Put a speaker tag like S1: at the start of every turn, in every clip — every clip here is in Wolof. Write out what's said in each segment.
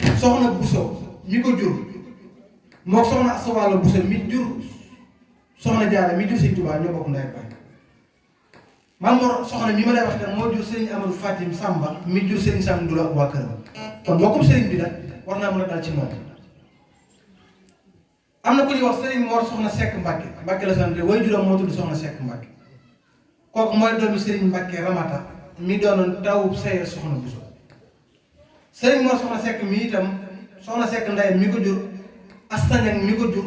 S1: soxna Bousso mi ko jur moo soxna Asta Walo Bousso mi jur soxna Jaara mi jur Sëñ Tuubaa ñoo bokk ndey ak baay. Maam Mor soxna mi ma lay wax tam moo jur Sëriñ Amadou Fatim Samba mi jur Sëriñ Sam Ndula ak waa këram kon bokkum sëriñ bi nag war naa mën a dal ci moom. am na ku ñuy wax Sëriñ Mor soxna Seck Mbacke Mbacke la sant way juróom moo tudd soxna Seck Mbacke kooku mooy doomi Sëriñ Mbacke Ramata mi doonoon tawub Seyar soxna Bousso. Sëriñ Mor soxna Seck mi itam soxna Seck ndeyam mi ko jur Asta Ñang mi ko jur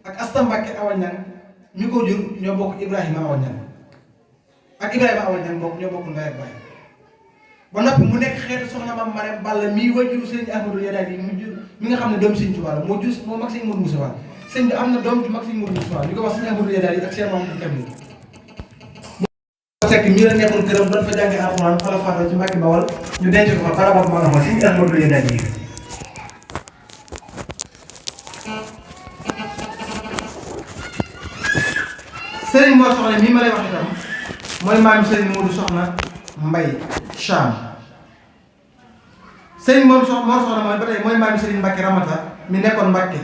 S1: ak Asta Mbacke Awa Ñang mi ko jur ñoo bokk Ibrahima Awa Ñang ak Ibrahima Awa Ñang bokk ñoo bokk ndey ak baay. ba noppi mu nekk xeetu soxna Maam Marème Balla mii wajuru Sëriñ Ahmadou Yadaali mi nga xam ne doomu Sëriñ Tuubaa la moo jur moo mag Sëriñ Modou Moussa sëñ bi am na doom ju mag Sëriñ Modou Moussa ñu ko wax Sëriñ Ahmadou Yadaali ak seen maam Kamil Seck mii la nekkoon këram doon fa jàngee alxuraan fa la faatoo ci Mbàkke Bawal ñu denc ko fa barabam moo taxoon Sëriñ Ahmadou Yadaali Sëriñ Mor soxna mii ma lay wax itam mooy maam Sëriñ Modou soxna Mbay Cham Sëriñ Mor soxna mooy ba tey mooy maam Sëriñ Mbacke Ramata mi nekkoon Mbacke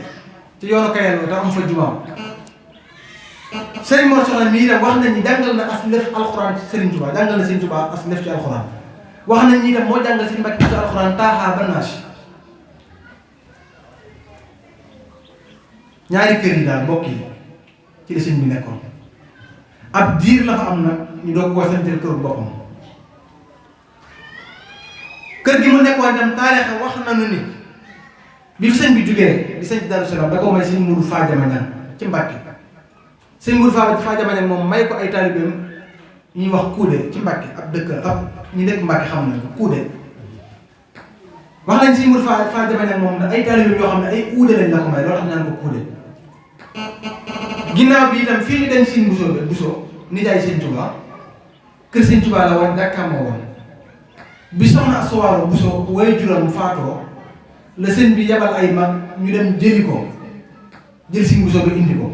S1: ci yoonu Kayel te am fa jumaa. Sëriñ Mor soxna mii itam wax nañ ni jàngal na as lëf alxuraan ci Sëriñ Tuubaa jàngal na Sëriñ Tuubaa as lëf ci alxuraan wax nañ ni itam moo jàngal Sëriñ Mbacke ci alxuraan taaxaa ba naas ñaari kër yi daal mbokk yi ci la sëñ bi nekkoon ab diir la fa am nag ñu doog koo santel këru boppam. kër gi mu nekkoon itam taarix wax nañu ni bi fi sëñ bi jugee di sëñ Daaru Salaam da ko may sëñ Mourou Fadiama Niang ci Mbàkke sëñ Mourou Fadiama Niang moom may ko ay taalibeem ñuy wax Kuude ci Mbàkke ab dëkk ab ñi nekk Mbàkke xam nañ ko Kuude wax nañ sëñ Mourou Fadiama Niang moom ay taalibeem yoo xam ne ay uude lañ la ko may loolu tax naan ko Kuude. ginnaaw bi itam fii ñu dañ sëñ Bousso nijaay sëñ Tuubaa kër sëñ Tuubaa la woon jàkkaam moo woon bi soxna Asta Walo Bousso way juróom faatoo la sëñ bi yabal ay mag ñu dem jëli ko jël sëñ Bousso ba indi ko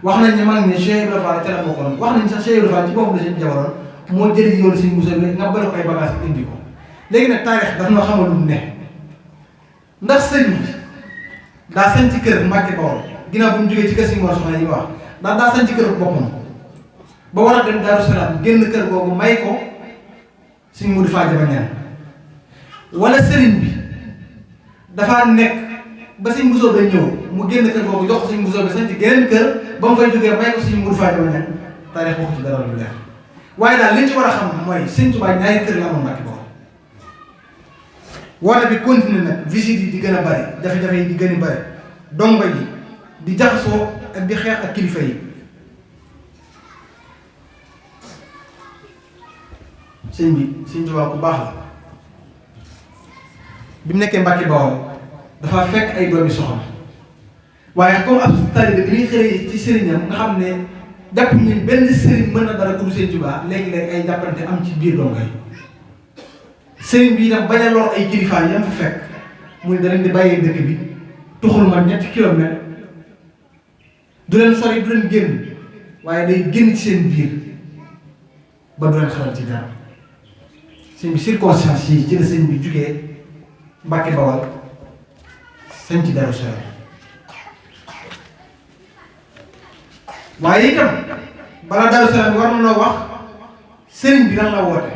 S1: wax nañ ne mag ne Cheikh Ibrahima Fall ca la bokkoon wax nañ sax Cheikh Ibrahima Fall ci boppam la sëñ jabaloon moo jëli yoonu sëñ Bousso bi nga bale ko ay bagage indi ko léegi nag taarix daf noo xamal lu ne ndax sëñ bi daa sañ ci kër Mbàkke Bawol ginnaaw bu mu jógee ci kër sëñ Mor soxna yi wax ndax daa sañ ci kër boppam ba war a dem Daaru Salaam génn kër googu may ko sëñ Modou Fadiama Niang wala sëriñ bi dafaa nekk ba sëñ Bousso ba ñëw mu génn kër googu jox ko sëñ Bousso ba sañ ci geneen kër ba mu fay jógee may ko sëñ Modou Fadiama Niang taarix waxu ci dara lu leer waaye daal li ci war a xam mooy sëñ Tuubaa ñaari kër la amoon Mbàkke Bawol woote bi continue nag visite yi di gën a bari jafe-jafe yi di gën a bari dongo yi di jaxasoo ak di xeex ak kilifa yi sëñ bi sëñ Tuubaa ku baax la bi mu nekkee Mbàkke Bawol dafa fekk ay doomi soxna waaye comme ab taalibe bi muy xëy ci sëriñam nga xam ne jàpp ni benn sëriñ mën na dara ku dul sëñ Tuubaa léegi-léegi ay jàppante am ci biir dongo yi sëriñ bi itam bañ a lor ay kilifa yam fa fekk muy da leen di bàyyee dëkk bi tuxul ma ñetti kilomètre du leen sori du leen génn waaye day génn ci seen biir ba du leen xaral ci dara sëñ bi circonstance yi ci la sëñ bi jugee Mbàkke Bawol sëñ ci Daaru Salaam waaye itam balaa Daaru Salaam bi war na noo wax sëriñ bi lan la woote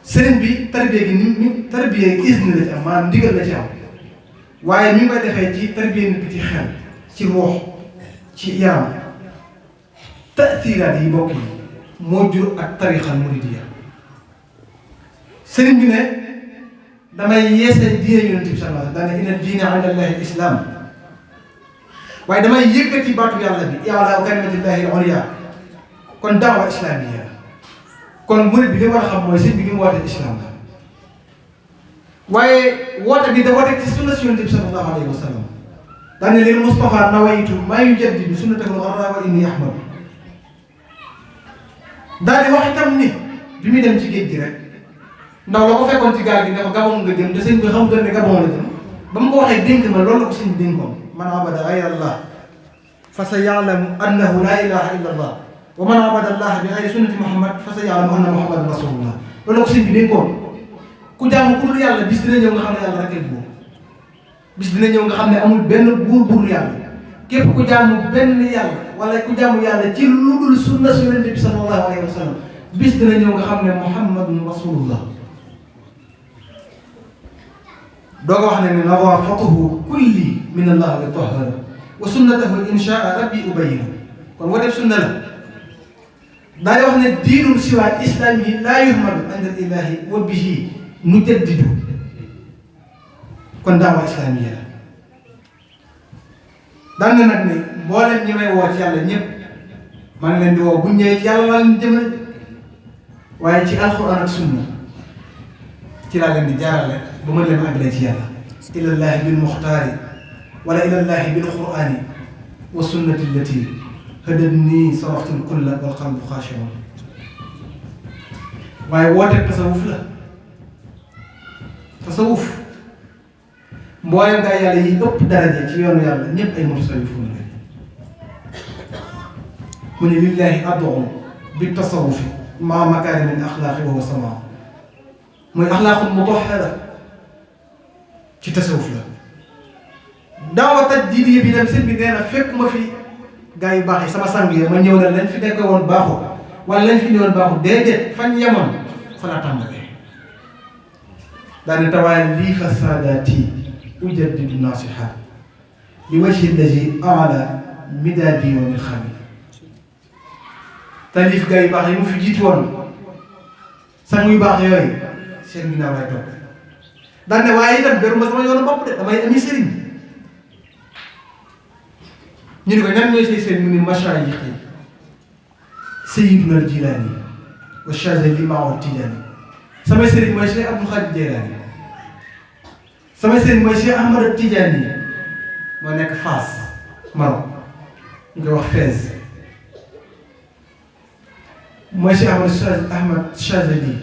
S1: sëriñ bi tarbiya gi ni tarbiya isne la ci am maanaam ndigal la ci am waaye mi ngi koy defee ci tarbiya nit ki ci xel ci ruux ci yaram taasiraat yi bokk yi moo jur ak tarixal muridiyya sëriñ bi ne damay yeesal diine yonent bi sallallahu alayhi wa sallam daane inna diina inda llahi islam waaye damay yëkkati baatu yàlla bi i'laa kalimatillahi al-ulya kon daawa islamiyya kon murid bi li war a xam mooy sëñ bi li mu woote islam la waaye woote bi da woote ci sunna si yonent bi sallallahu alayhi wa sallam daane lil Mustafa nawaytu maa yujaddidu sunnatahu al-gharra wa inni ahmadu daal di wax itam ni bi muy dem ci géej gi rek ndaw la ko fekkoon ci gaal gi ne ko Gabon nga jëm te sëñ bi xamutoon ne Gabon la jëm ba mu ko waxee dénk ma loolu la ko sëñ bi dénkoon man abada ghayra Allah fa sa ya'lamu annahu la ilaha illa Allah wa man abada Allah bi ghayri sunnati Muhammad fa sa ya'lamu anna Muhammadan rasulullah loolu la ko sëñ bi dénkoon ku jaamu ku dul yàlla bis dina ñëw nga xam ne yàlla rek ay buur bis dina ñëw nga xam ne amul benn buur buur yàlla képp ku jaamu benn yàlla wala ku jaamu yàlla ci lu dul sunna su Yonent bi sallallahu alayhi wa sallam bis dina ñëw nga xam ne muhammadun rasulullah doo ko wax ne nadaafatuhu kulli min allah wa tahara wa sunnatahu inshaa rabbi ubayyin kon woo def sunna la daay wax ne diinul siwaa islaam yi laa yuhmadu inda ilahi wa bihi nujaddidu kon daawa islaamiya la daan na nag ne mboolem ñi may woo ci yàlla ñëpp maa ngi leen di woo bu ñëwee ci yàlla laa leen jëmale waaye ci alxuraan ak sunna ci laa leen di jaarale ba mën leen àggale ci yàlla ilallahi bil muxtaari wala ilallahi bil quraani wa sunnati allati hadadni saraftul kulla wal qalbu xaashi'un waaye woote tasawuf la tasawuf mboolem gaa yàlla yi ëpp daraja ci yoonu yàlla ñëpp ay mutasawwifuun la mu ne lillahi ad'u bi tasawufi maa makaarimin axlaaqi wa huwa samaa mooy axlaaqul mutahhara ci tasawuf la daawa tajdiid bi dem sëñ bi nee na fekk ma fi gaa yu baax yi sama sang yi ma ñëw na lañ fi nekk woon baaxul wala lañ fi ñëwoon baaxul déedéet fan yemoon fa la tàmbalee daane tawaay lii fa saadaati ujaddidu nasiha li wajhi allazi ala midaadi wa min xami taalif gaa yu baax yi mu fi jiitu woon sang yu baax yooyu seen ginnaaw lay topp daan ne waaye itam beruma sama yoonu bopp de damay ami sëriñ ñu ne ko ñan ñooy say sëriñ mu ne mashaayixi Sayyiduna al-Jilaani wa Shaazili Maahu Tijaani samay sëriñ mooy Cheikh Abdul Xaadir Jeylaani samay sëriñ mooy Cheikh Ahmad Tijaani moo nekk Fass Maroc ñu koy wax Fès mooy Cheikh Ahmad Shaazili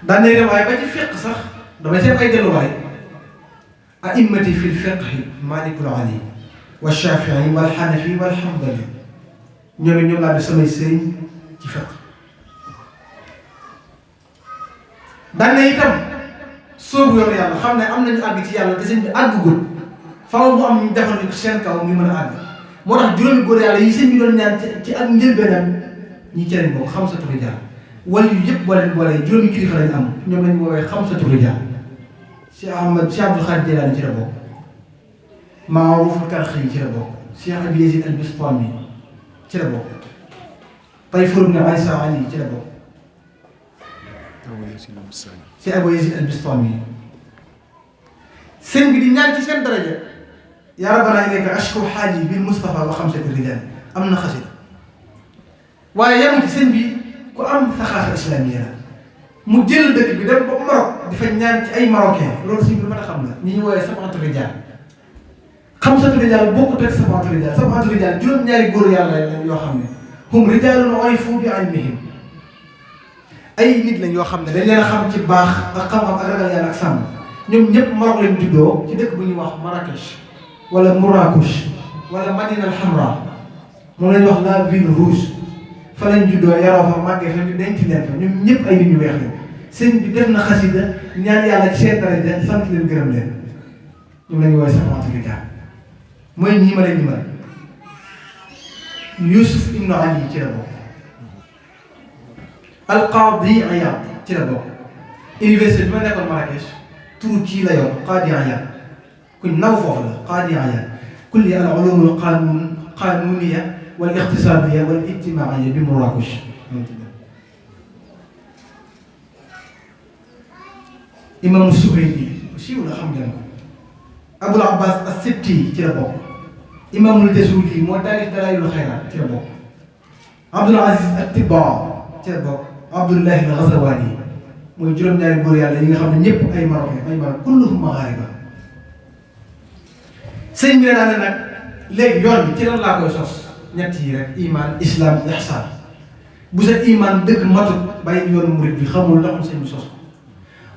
S1: daan nañ dem waaye ba ci fiq sax damay seet ay delluwaay a'immati fil fiqhi Maalikul Ali wa Shaafi'i wal Hanafi wal Hanbali ñoom it ñoom laa di samay sëriñ ci fiq daan na itam soobu yoonu yàlla xam ne am nañu àgg ci yàlla te sëñ bi àggugul faaw mu am ñu defal ko seen kaw ñu mën a àgg moo tax juróomi góor yàlla yi sëñ bi doon ñaan ci ak njëlbeenam ñi ci lañ bokk xam sa turi jaar wala yu yëpp boole juróomi kilifa lañ am ñoom lañ woowee xam sa turi jaar Cheikh Abdul Xaadir Jeylaani ci la bokk Maaruful Karxi ci la bokk Cheikh Abi Yazid al-Bistami ci la bokk Tayfur ibn Isa Ali ci la bokk Cheikh Abi Yazid al-Bistami sëñ bi di ñaan ci seen daraja yaa rabbana ilayka ashku xaaji bil Mustafa wa xamsati rijal am na xasida waaye yemu ci sëñ bi ku am saxaafa islamiya la mu jël dëkk bi dem ba Maroc di fa ñaan ci ay marocain loolu si lu ma xam la ñi ñu woowee sab'atu rijaal xamsatu rijaal bokkut ak sab'atu rijaal juróom-ñaari góor yàlla lañ yoo xam ne hum rijaalun urifu bi ilmihim ay nit lañ yoo xam ne dañ leen a xam ci baax ak xam-xam ak ragal yàlla ak sàmm ñoom ñëpp Maroc lañ juddoo ci dëkk bu ñuy wax Marrakech wala Mourakush wala Madina al Hamra moom lañ wax la ville rouge fa lañ juddoo yaroo fa màggee fa ñu denc leen fa ñoom ñëpp ay nit ñu weex lañ sëñ bi def na xasida ñaan yàlla ci seen daraja sant leen gërëm leen ñu lañu woowee sab'atu rijaal mooy ñii ma leen ñu mën Youssouf Ibn Ali ci la bokk Al-Qaadi Iyaad ci la bokk université bi ma nekkoon Marrakech turu kii la yor Qaadi Iyaad kuñ naw foofu la Qaadi Iyaad kulli al-ulum al-qanuniya wal iqtisadiya wal ijtimaiya bi Marrakech imam Suhayli siiw la xam ngeen ko Abul Abbas as-Sitti ci la bokk imamul Jazuli moo taalif Dalaa'ilul Xayraat ci la bokk Abdul Aziz at-Tibbaa ci la bokk Abdullahi al-Ghazawani mooy juróom-ñaari góor yàlla yi nga xam ne ñëpp ay Marocain ay Maroc kulluhum maghariba sëñ bi ne daane nag léegi yoon bi ci lan laa koy sos ñett yi rek iman islam ihsan bu sa iman dëgg matut bàyyi yoonu murid bi xamul ndax sëñ bi sos ko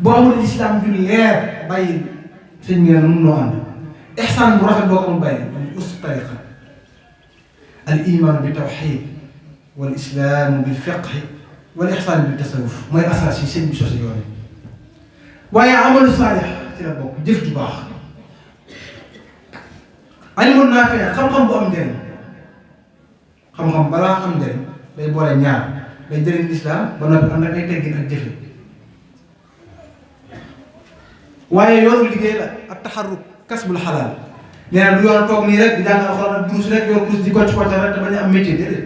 S1: boo amul islam ju leer bàyyi sëñ bi ne mun noo ànd ihsan bu rafet boo ko amul bàyyi us tariqa al iman bi tawxid wal islam bil fiqh wala ixsaan bi tasawuf mooy asaas yi sëñ bi sosi yoon yi waaye amalu saalix ci la bokk jëf ju baax ilmun naafi xam-xam bu am njëriñ xam-xam balaa am njëriñ day boole ñaar day jëriñ lislaam ba noppi am nag ay teggin ak jëfe waaye yoonu liggéey la ak taxarruk kasbul xalaal nee na du yoon toog nii rek di jàng alxuraan ak durus rek yor kurus di kocc kocc rek te bañ a am métier déedéet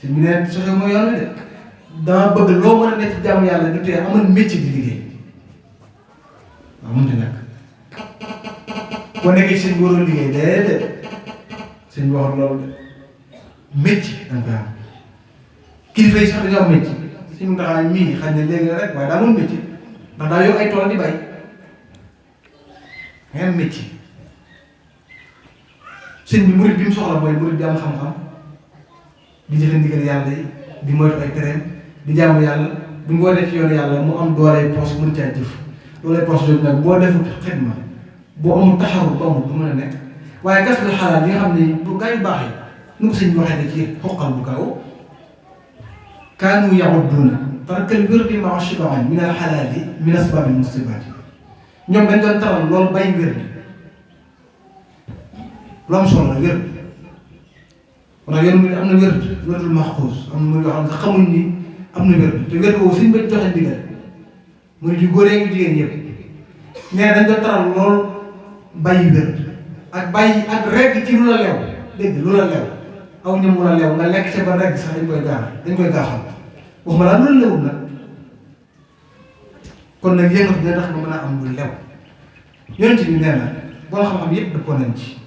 S1: sëñ bi nee soso mooy yoon wi de dama bëgg loo mën a nekk ci jàmm yàlla du tee amal métier di liggéey waaw mënut a ñàkk boo nekkee sëñ bi waroo liggéey déedéet sëñ bi waxul loolu de métier da nga koy am kilifa yi sax dañoo am métier suñu ndaxaay mii xañ ne léegi la rek waaye daa mën métier ndax daa yor ay tool di bay nga am métier sëñ bi murid bi mu soxla mooy murid bi am xam-xam di jëfe ndigal yàlla yi di moytu ay tereem di jaamu yàlla bu ñu wootee ci yoonu yàlla mu am dooley poche mën caa jëf dooley poche jooju nag boo defut xidma boo amul taxawu ba amul du mën a nekk waaye gas bi xalaat yi nga xam ne bu gaa yu baax yi nu ko sëñ bi waxee ne ci xoqal bu kaw kaanu yaxudduuna tarkal wirdi maa shibaan min al xalaali min asbaabil musibaat ñoom dañ doon taral loolu bay wirdi lu am solo la wérd ndax yoon mu am na wérdul maxuus am na yoo xam ne xamuñ ni am na wérd te wérd boobu suñ ba joxe ndigal mu ne di góoree ngi jigéen yëpp nee dañ doon taral lool bàyyi wérd ak bàyyi ak regg ci lu la lew dégg lu la lew aw ñam mu la lew nga lekk ca ba regg sax dañ koy gaaxal waxuma laa loolu lewul nag kon nag yëngatu dina tax nga mën a am lu lew yonent bi nee na boo xam-xam yëpp dëppoo nañ ci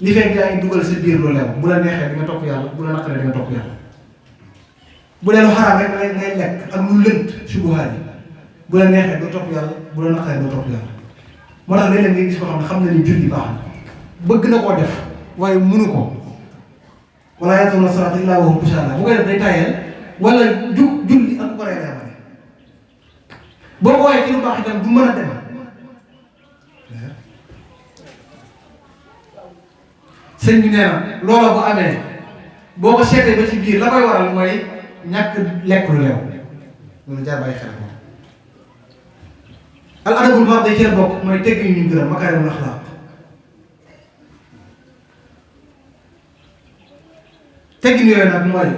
S1: li fekk yaa ngi dugal sa biir lu lew bu la neexee di nga topp yàlla bu la naqaree di nga topp yàlla bu dee lu xaraam rek ngay lekk ak lu lënt subuhaat yi bu la neexee doo topp yàlla bu la naqaree doo topp yàlla moo tax léeg-léeg ngay gis ko xam ne xam na ni julli baax na bëgg na koo def waaye mënu ko wala ya'tuuna salaata illaa wa hum kusaala bu koy def day tayal wala julli ak ko reeree ma ne boo ko waxee ci lu baax itam du mën a dem sëñ bi nee na loola bu amee boo ko seetee ba ci biir la koy waral mooy ñàkk lekk lu leew loolu jaar bàyyi xel moom al adabul mardi ci la bokk mooy tegg yu ñu gërëm makaarimul axlaaq teggin yooyu nag mooy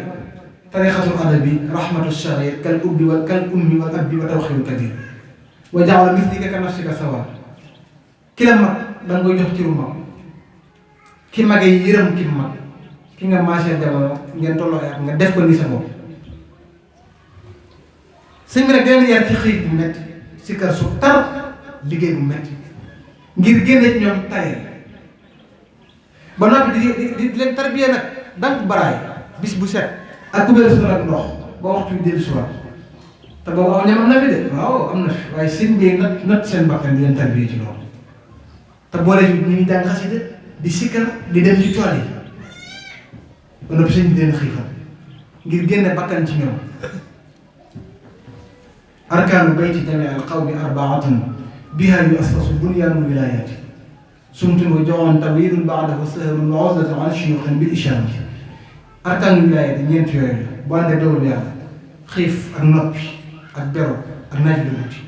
S1: tariqatul adabi rahmatu sharir kal ubbi wal kal ummi wal abbi wa tawxiru kabir wa jaawla mislika ka nafsika sawa ki la mag da nga koy jox ci ru mag ki magee yërëm ki mag ki nga maasee jamono ngeen tolloo ak nga def ko ni sa bopp sëñ bi nag dina yar ci xiif bu métti si kër su tar liggéey bu métti ngir génne ci ñoom tayal ba noppi di leen tarbiya nag dang baraay bis bu set ak kubéer su ak ndox ba waxtu bi dellu si waat te boobu aw ñam am na fi de waaw am na fi waaye sëñ bi nat seen bakkan di leen tarbiya ci loolu te boole ñu ngi jàng xasida di sikkar di dem ci tool yi ba noppi sëñ bi leen xiifal ngir génne bakkan ci ñoom arkaanu bayti jamii al qawmi arbaatun biha yuassasu bunyaanul wilayaati sumtun wa joxoon tabidun baadahu sahrun wa uzlatun an shuyuuxin bil ishaamati arkaanu wilayaati ñeent yooyu la bu àndee dogalu yàlla xiif ak noppi ak beru ak naaj lu guddi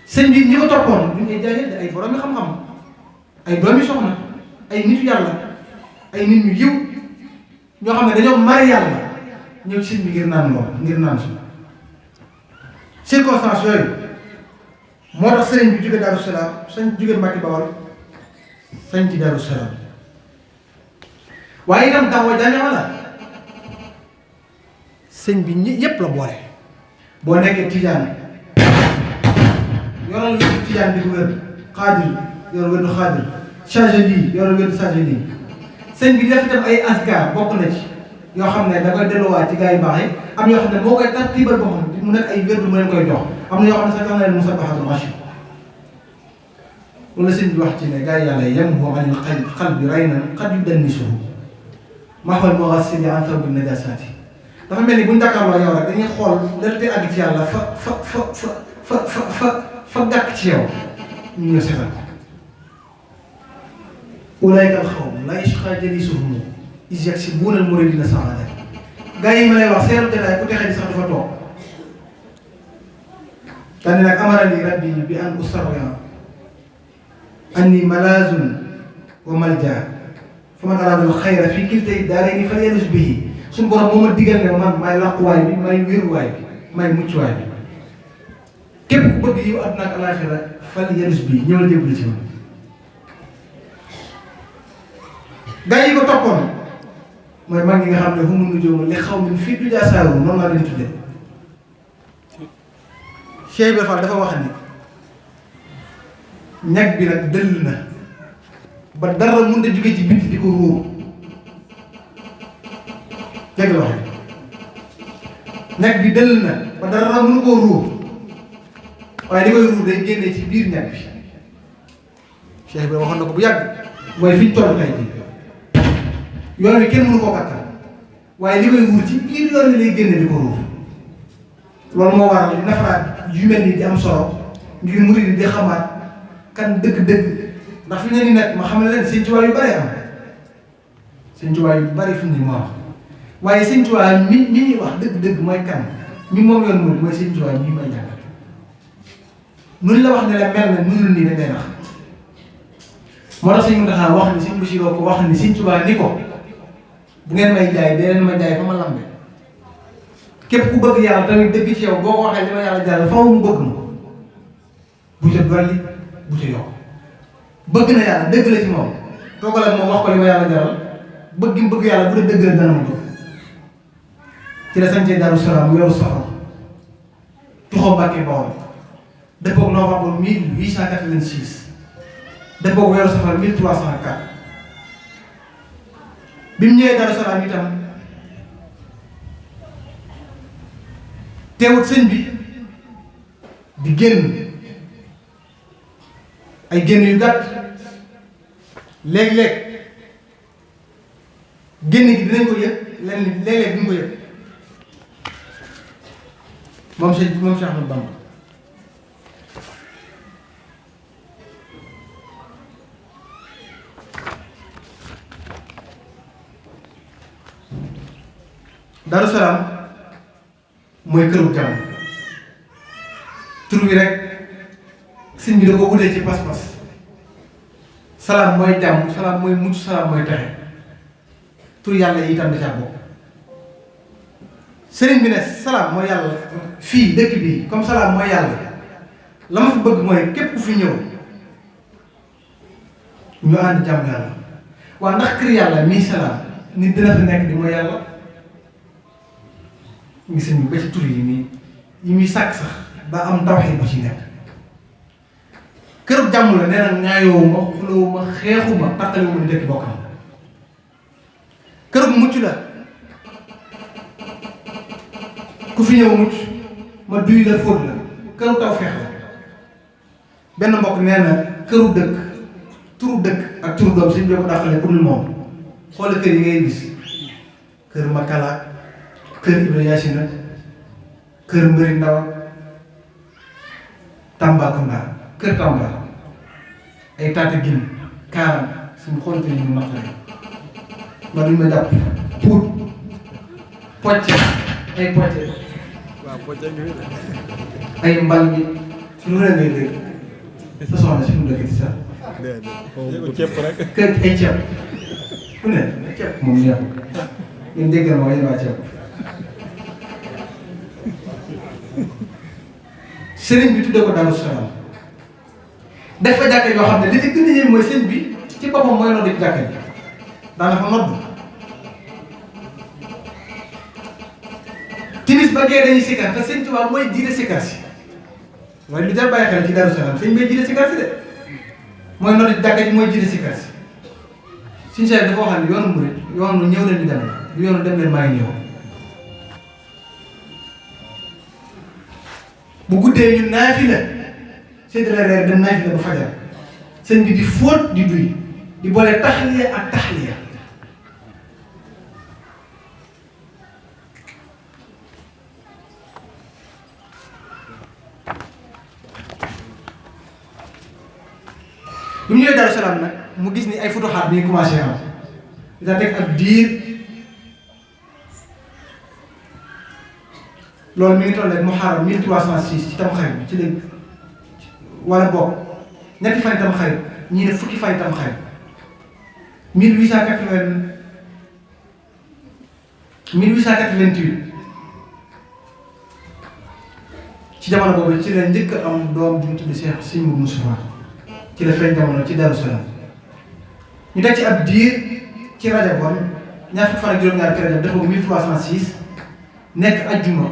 S1: sëñ bi ñi ko toppoon duñ ay jaahil ay boroomi xam-xam ay doomi soxna ay nitu yàlla ay nit ñu yiw ñoo xam ne dañoo mari yàlla ñëw ci sëñ bi ngir naan lool ngir naan si circonstance yooyu moo tax sëriñ bi jóge Daaru Salaam sañ jóge Mbàkke Bawol sañ ci Daaru Salaam waaye itam daawa jaamia la sëñ bi ñi yépp la boole boo nekkee tijaan yoral wér tijaan di ko wér xaadir yor wér du xaadir chargé lii yoral wér du chargé lii sëñ bi def itam ay askar bokk na ci yoo xam ne da koy delluwaat ci gars yu baax yi am yoo xam ne moo koy tartibal boppam mu nekk ay wér mu leen koy jox am na yoo xam ne sax jox na leen musabbahatul ashir loolu sëñ bi wax ci ne gars yi yàlla yamhu anil qalbi raynan qad yudannisuhu mahwal mughassili an thawbi najasaati dafa mel ni bu ñu jàkkaarloo yow rek dañuy xool lan te àgg ci yàlla fa gàkk ci yow ñu ñëw setal ulaa'ika al-qawmu laa yashqaa jalisuhum iz yaksibuuna al-muridiina sa'aadatan gaa yi ma lay wax seen jotaay ku texe di sax dafa toog tane nag amarani rabbi bi an usarriya anni malazun wa malja fa man araadal xayra fii kiltay daarayni falyalus bihi suñu borom moo ma digal ne man may làquwaay bi may wéruwaay bi may muccuwaay bi képp ku bëgg yiw àdduna ak alaaxira falyalus bihi ñëwal jébbalu ci man. gaa yi ko toppoon mooy mag ñi nga xam ne fu mu nujoo li xaw min fii du jaasaaru noonu laa leen tuddee. Cheikh Ibrahima Fall dafa wax ni ñag bi nag dëll na ba dara mun a jóge ci biti di ko ruur dégg la wax ñag bi dëll na ba dara mënu koo ruur waaye li koy ruur day génnee ci biir ñag bi. Cheikh Ibrahima waxoon na ko bu yàgg mooy fi ñu toll tey jii yoon wi kenn mënu koo kattan waaye li koy ruur ci biir yoon wi lay génne di ko ruur. loolu moo waral nafaraat yu mel ni di am solo ngir murid di xamaat kan dëgg-dëgg ndax fi ne ni nag ma xamal leen Sëñ Tuubaa yu bari am Sëñ Tuubaa yu bari fi mu ne moo am waaye Sëñ Tuubaa mi ñuy wax dëgg-dëgg mooy kan mi moom yoon murid mooy Sëñ Tuubaa mi may jàngal nuñ la wax ne la mel na nunu nii dañ lay nax moo tax Sëñ Muntaxa wax ni Sëñ Basiru ko wax ni Sëñ Tuubaa ni ko bu ngeen may jaay dee leen ma jaay fa ma lambe képp ku bëgg yàlla tamit dëgg ci yow boo ko waxee li ma yàlla jàll faaw mu bëgg ma bu ca dolli bu ca yokk bëgg na yàlla dëgg la ci moom toogal ak moom wax ko li ma yàlla jaral bëgg gi mu bëgg yàlla bu dee dëgg la dana ma bëgg ci la sañcee Daaru Salaam weeru safar tuxoo Mbàkke Bawol dëppoog novembre 1886 dëppoog weeru safar 1304 bi mu ñëwee Daaru Salaam itam teewut sëñ bi di génn ay génn yu gàtt léeg-léeg génn gi dinañ ko yëg léeg-léeg duñ ko yëg moom Cheikh Ahmadou Bamba Daaru Salaam mooy këru jàmm tur bi rek sëñ bi da ko wutee ci pas-pas salaam mooy jàmm salaam mooy mucc salaam mooy texe tur yàlla yi itam da caa bokk sëriñ bi ne salaam mooy yàlla fii dëkk bi comme salaam mooy yàlla la ma fi bëgg mooy képp ku fi ñëw ñu ànd jàmm yàlla waaw ndax kër yàlla mii salaam nit dina fi nekk di mooy yàlla gis nañu ba ci tur yi muy sàkk sax daa am tawxiid bu ci nekk këru jàmm la nee na ŋaayoo ma xuloo ma xeexu ma tàqalewu ma ni dëkk bokkam këru mucc la ku fi ñëw mucc ma duy la fóot la këru tawfeex la benn mbokk nee na këru dëkk turu dëkk ak turu doom suñ ko dàqale ku dul moom xoola kër yi ngay gis kër Makala kër Ibra Yacine kër Mbëri Ndaw Tambacounda kër Tamba ay Tataguine Kaaram suñu xool kër yi ñu naqare ma duñ ma jàpp Pout Pocce ay Pocce ay mbal mi lu ne ngay dégg sa soxna si mu dëkk ci sax
S2: bu képp rek
S1: kër ay ceeb ku ne ceeb moom neexul ngeen déggal ma yéen waa ceeb sëriñ bi tuddee ko Daaru Salaam def fa jàkka yoo xam ne li ci gën a yéem mooy sëriñ bi ci boppam mooy nodd ci jàkka ji daana fa nodd timis ba gee dañuy sikkar te sëñ Tuubaa mooy jiite sikkar si mooy lu jar bàyyi xel ci Daaru Salaam sëñ bay jiite sikkar si de mooy nodd ci jàkka ji mooy jiite sikkar si suñu seet dafa wax ne yoonu murid yoonu ñëw leen di dem du yoonu dem leen maa ngi ñëw bu guddee ñun naafila séddale reer dem naafila ba fajar sëñ bi di fóot di duy di boole taxliya ak taxliya bu ñu ñëwee Daaru Salaam nag mu gis ni ay futuxaat bi ñu commencé am da teg ak diir loolu mi ngi toll ak Muharram 1306 ci Tamxarit bi ci lañ wala bokk ñetti fan Tamxarit ñii ne fukki fan Tamxarit 1888 ci jamono boobu ci la njëkk am doom ju ñu tudd Cheikh Sëñ Moustapha ci la feeñ jamono ci Darou Salaam ñu teg ci ab diir ci Rajab bon ñaar fukki fan ak juróom-ñaar ci Rajab dafa 1306 nekk ajjuma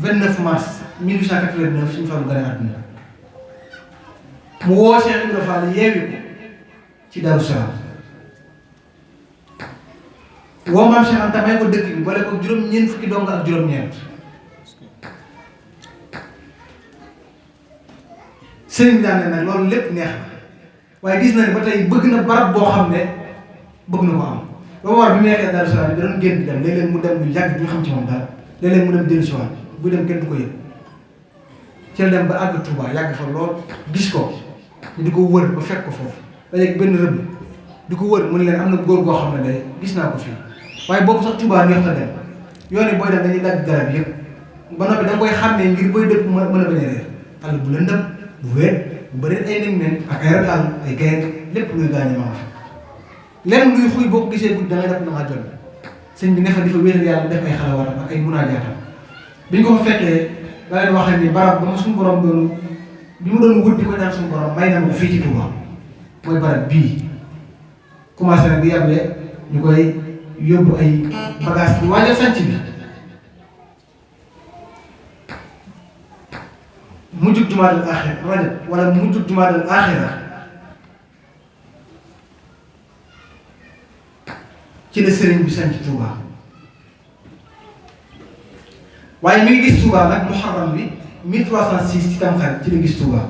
S1: 29 mars 1889 suñu Fallu gane àdduna mu woo Cheikh Ibrahima Fall yeewi ko ci Darou Salaam woo maam Cheikh Anta may ko dëkk bi boole ko juróom-ñeent fukki dong ak juróom-ñeent sëriñ bi daan ne nag loolu lépp neex na waaye gis na ne ba tey bëgg na barab boo xam ne bëgg na ko am ba war bi mu nekkee Darou Salaam bi da doon génn di dem léeg-léeg mu dem lu yàgg bi nga xam ci moom dara léeg-léeg mu dem dellu si waat bu dem kenn du ko yëg ci la dem ba àgg Touba yàgg fa lool gis ko ñu di ko wër ba fekk ko foofu dajeeg benn rëbb di ko wër mu ne leen am na góor goo xam ne day gis naa ko fii waaye boobu sax Touba neex na dem yoon yi booy dem dañuy dagg garab yëpp ba noppi da nga koy xàmmee ngir booy dëpp mën a bañ a réer àll bu lëndëm bu wéet bu bëri ay nen ak ay ratal ay gaynde lépp luy gaañu ma fa lenn luy xuy boo ko gisee guddi da nga def na nga jot sëñ bi ne fa di fa wéetal yàlla def ay xalawaatam ak ay munaajaatam bi ñu ko fa fekkee da leen waxee ni barab ba ma suñu borom doon bi mu doon wut di ko ñaan suñu borom may na ma ko fii ci Touba mooy barab bii commencé nag di yàble ñu koy yóbbu ay bagage bi waajal sanc bi mujjug jumaadal aaxira Rajab wala mujjug jumaadal aaxira ci la sëriñ bi sanc Touba waaye mi ngi gis Touba nag Muharram bi 1306 ci Tamxarit ci la gis Touba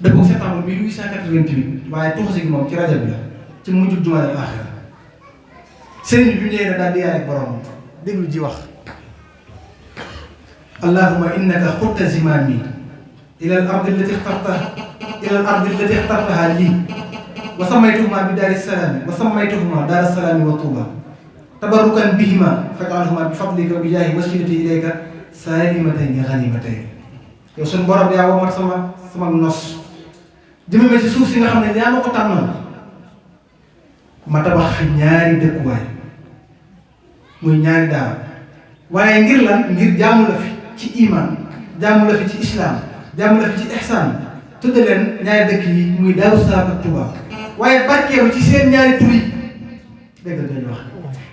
S1: dëppoo septembre 1888 waaye tuxasi gi moom ci Rajab bi la ci mujjug jumaadal aaxira sëriñ bi ñëwee na daal di yaay ak borom déglu ji wax allahumma innaka xutta zimaami ila al ardi allati ixtartaha lii wa sammaytuhuma bi daari salaami wa sammaytuhuma daara salaami wa tuuba tabarrukan bihima faj'alhuma bi fadlika wa bi jaahi wasilati ilayka saalimatayni ganimatayni yow suñu borom yaa womat sama nos jëmee ci suuf si nga xam ne yaa ma ko tànnal ma tabax fi ñaari dëkkuwaay muy ñaari daara waaye ngir lan ngir jaamu la fi ci iman jaamu la fi ci islam jaamu la fi ci ihsaan tudde leen ñaari dëkk yi muy Darou Salaam ak Touba waaye barkeelu ci seen ñaari tur yi dégg nga dañu wax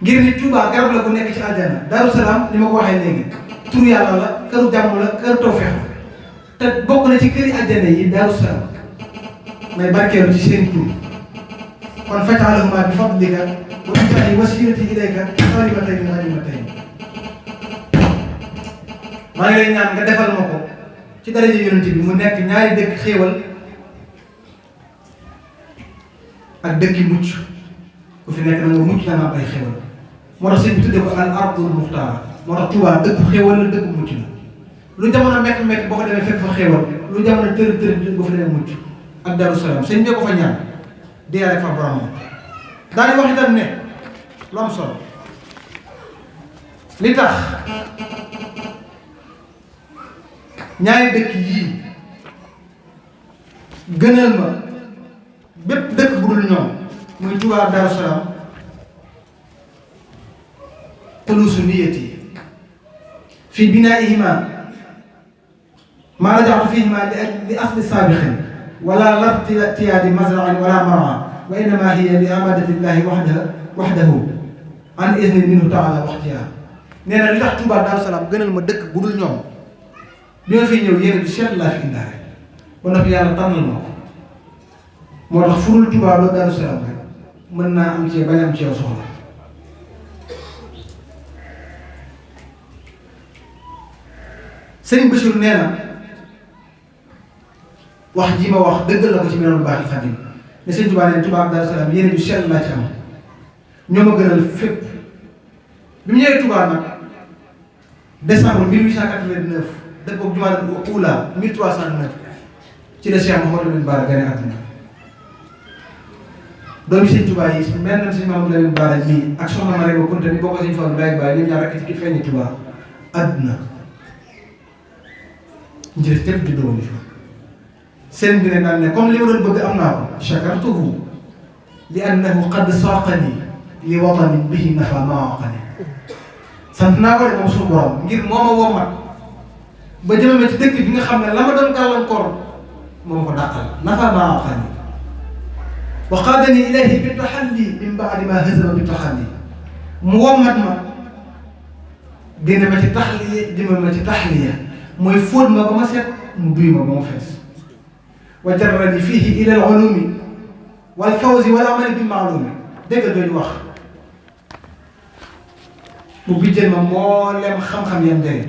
S1: ngir ni Touba garab la bu nekk ci aljana Darou Salaam li ma ko waxee léegi tur yàlla la këru jàmm la këru tawfeex la te bokk na ci këri aljana yi Darou Salaam may barkeelu ci seen tur kon faj'alhumaa bi fadlika wa bi jaahi wasilati ilayka saalimatayni ganimatayni maa ngi lay ñaan nga defal ma ko ci daraja yonent bi mu nekk ñaari dëkk xéewal ak dëkki mucc ku fi nekk na nga mucc na nga am ay xéewal moo tax sëñ bi tuddee ko al ardul muxtaara moo tax Touba dëkk xéewal la dëkk mucc la lu jamono métti boo ko demee fekk fa xéewal lu jamono tër boo fa demee mucc ak Darou Salaam sëñ bi ko fa ñaan dee rek fa boromam daal di wax itam ne lu am solo li tax ñaari dëkk yii gënal ma bépp dëkk bu dul ñoom muy Touba ak Darou Salaam xuluusu niyati fii binaa'ihima maa rajaatu fiihimaa li asli saabixin wala lartiyaadi mazrain wala mar'a wa innama hiya li amadati llahi waxdahu an izni minhu taala waxtiyaa nee na li tax Touba ak Darou Salaam gënal ma dëkk bu dul ñoom bi ma fiy ñëw yéen bi seet laa fi indaale ba noppi yàlla tànnal ma ko moo tax furul Touba doo Darou Salaam rek mën naa am ci bañ am ci yow soxla Sëriñ Bachir nee na wax ji ma wax dëggal la ko ci Minanul Baaxil Xadim ne Sëriñ Touba nee Touba ak Darou Salaam yéen bi seet laa ci am ñoo ma gënal fépp bi mu ñëwee Touba nag décembre 1889 dëppoo jumaada uula 1309 ci la Cheikh Mouhamadou Lamine Bara gane àdduna doomi Sëñ Touba yi mel na Sëñ Mouhamadou Lamine Bara mii ak soxna Mariama Kunta mi bokk Sëñ Fallu Baay ñoom ñaar rekk ci ki feeñe Touba àdduna njëriñ képp juddoo ñu fi sëriñ bi ne daan ne comme li ma doon bëgg am naa ko chakartuhu li annahu qad saaqani li watanin bihi nafa ma waqani sant naa ko de moom suñu borom ngir moo ma wommat ba jëmame ci dëkk bi nga xam ne la ma doon gàllankoor moo ko dàqal nafa ma waqani wa qaadani ilayhi bi taxalli min baadi ma hazama bi taxalli mu wommat ma génne ma ci taxliya jëme ma ci taxliya mooy fóot ma ba ma set mu duy ma ba ma fees wa jarrani fiihi ila al ulumi wal fawzi wal amali bi maalumi dégg jooju wax mu bijjal ma mboolem xam-xam yam dee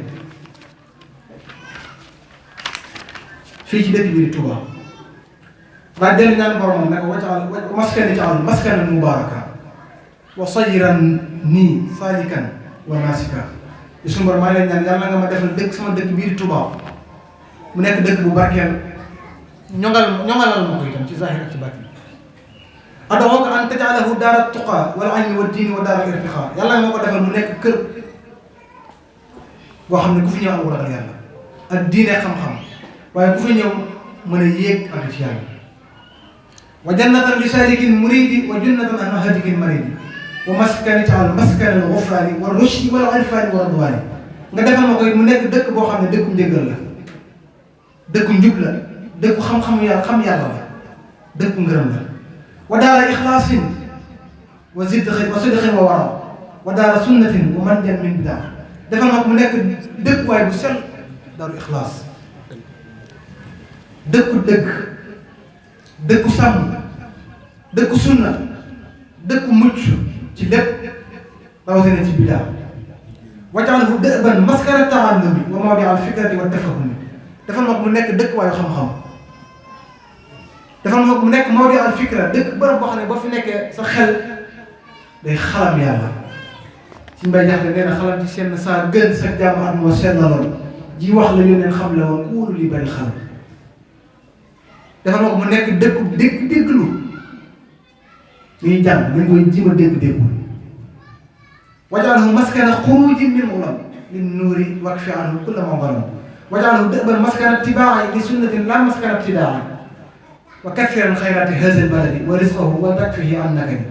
S1: fii ci dëkk bi di Touba ba dellu ñaan boromam ne ko waccaal maskani jaal maskanan mubaraka wa sayran nii salikan wa nasika di suñu borom maa ngi leen ñaan yàlla nga ma defal dëkk sama dëkk bii di Touba mu nekk dëkk bu barkeel ñoŋalal ma ko itam ci zahir ak ci baatin ad'uuka an taj'alahu daara tuqaa wal ilmi wa diini wa daara irtiqaa yàlla nga ma ko defal mu nekk kër boo xam ne ku fi ñëw am ragal yàlla ak diine xam-xam waaye ku fi ñëw mën a yéeg ak ci yàlla wa jannatan li saalikin muridi wa jannatan an hadikin maridi wa maskani ta'al maskani al ghufraani wa rushdi wal irfaani wa ridwaani nga defal ma ko mu nekk dëkk boo xam ne dëkku njëggal la dëkku njub la dëkku xam-xam yàlla xam yàlla la dëkku ngërëm la wa daara ixlaasin wa sidqin wa wara wa daara sunnatin wa manjan min bidaa defal ma ko mu nekk dëkkuwaay bu sell daaru ixlaas dëkku dëgg dëkku sàmm dëkku sunna dëkku mucc ci lépp rawatina ci bidaa waj'alhu da'ban maskana ta'allumi wa mawdi'a al-fikrati wa tafahumi defal ma ko mu nekk dëkkuwaayu xam-xam defal ma ko mu nekk mawdi'a al-fikra dëkk bërëb boo xam ne boo fi nekkee sa xel day xalam yàlla ci mbay jaxte nee na xalam ci seen saa gën sa jàmm at moo seen la lool ji wax la yónneen xam la woon kuulu li bari xalam defal ma ko mu nekk dëkku dégglu ñuy jàng nañ koy jima dégg-déggul waj'alhu maskana xurujin min ulam lin nuuri wakfi anhu kulla ma zalam waj'alhu da'ban maskana ittiba'i li sunnatin la maskana ibtida'i wa kathiran xayraati haza al baladi wa rizqahu wa takfihi an nakadi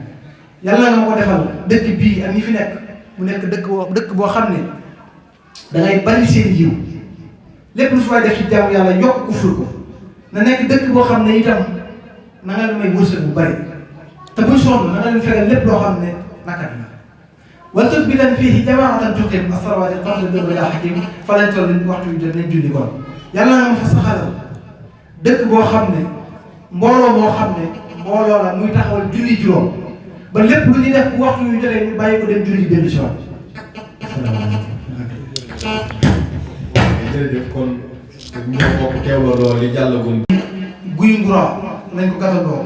S1: yàlla nga ma ko defal dëkk bii ak ñi fi nekk mu nekk dëkk boo xam ne da ngay bari seen yiw lépp lu fay def ci jàmm yàlla yokk ko ful ko na nekk dëkk boo xam ne itam na nga may wërsëg bu bari te buñ sonn na nga leen fegal lépp loo xam ne nakat la wala tëb bi tam fii jamaatan tuqim asrawaati xamsa dëgg yaa xakim fa lañ toll waxtu yu jot nañ julli kon yàlla nga ma fa saxalal dëkk boo xam ne mbooloo moo xam ne mbooloo la muy taxawal julli juróom ba lépp lu ñuy def bu waxtu yu jotee ñu bàyyi ko dem julli dellu si waat
S2: jërëjëf kon ñoo bokk teewloo li jàllagul.
S1: guy ngura nañ ko gàttandoo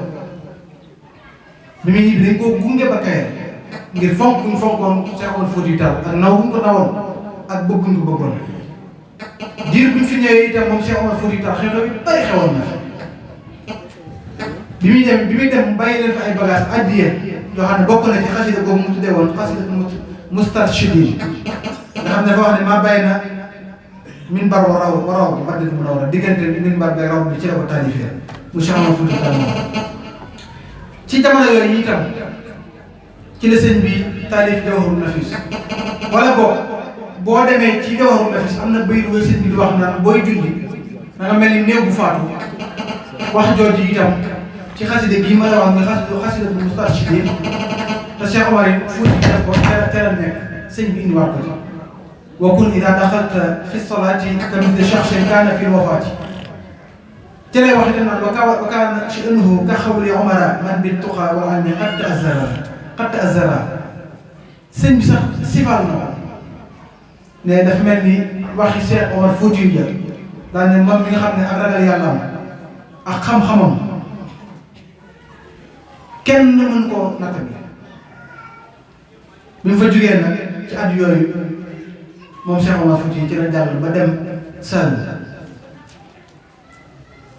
S1: bi muy ñibbi dañ koo gunge ba Kaye ngir fonk ñu fonkoon Cheikh Omar Foutiyou Tall ak naw bu ñu ko nawoon ak bëgg ñu ko bëggoon diir bi ñu fi ñëwee itam moom Cheikh Omar Foutiyou Tall xew bi bari xewoon na bi muy dem bàyyi leen fa ay bagages addiya yoo xam ne bokk na ci xasida boobu mu tuddee woon xasida Mustarchidin nga xam ne dafa wax ne maa bàyyi na minbar wa raw bi Madina Munawwara diggante minbar bi raw bi ci la ko taalifee mu Cheikh Omar Foutiyou Tall ci jamono yooyu itam ci la sëñ bi taalif Jawharun Nafis wala boo demee ci Jawharun Nafis am na bayit wooy sëñ bi di wax naan booy julli na nga mel ni néew bu faatu wax jooju itam ci xasida gii ma la wax nga xasida bu Mustarchidin te Cheikh Omar Foutiyou def ko teral nekk sëñ bi indiwaat ko ci wa kun ida daxalta fi salaati ka misli shaxsin kaana fi lwafaati ci lay wax itam naan wa kaana sha'nuhu ka xawli Omara man bi tuqa wal ilmi qad ta'azzara sëñ bi sax sifaal na ko ne dafa mel ni waxi Cheikh Omar Foutiyou ja daan ne moom mi nga xam ne ak ragal yàlla am ak xam-xamam kenn mën koo natt bi bi mu fa jugee nag ci at yooyu moom Cheikh Omar Foutiyou ci la jàll ba dem Sall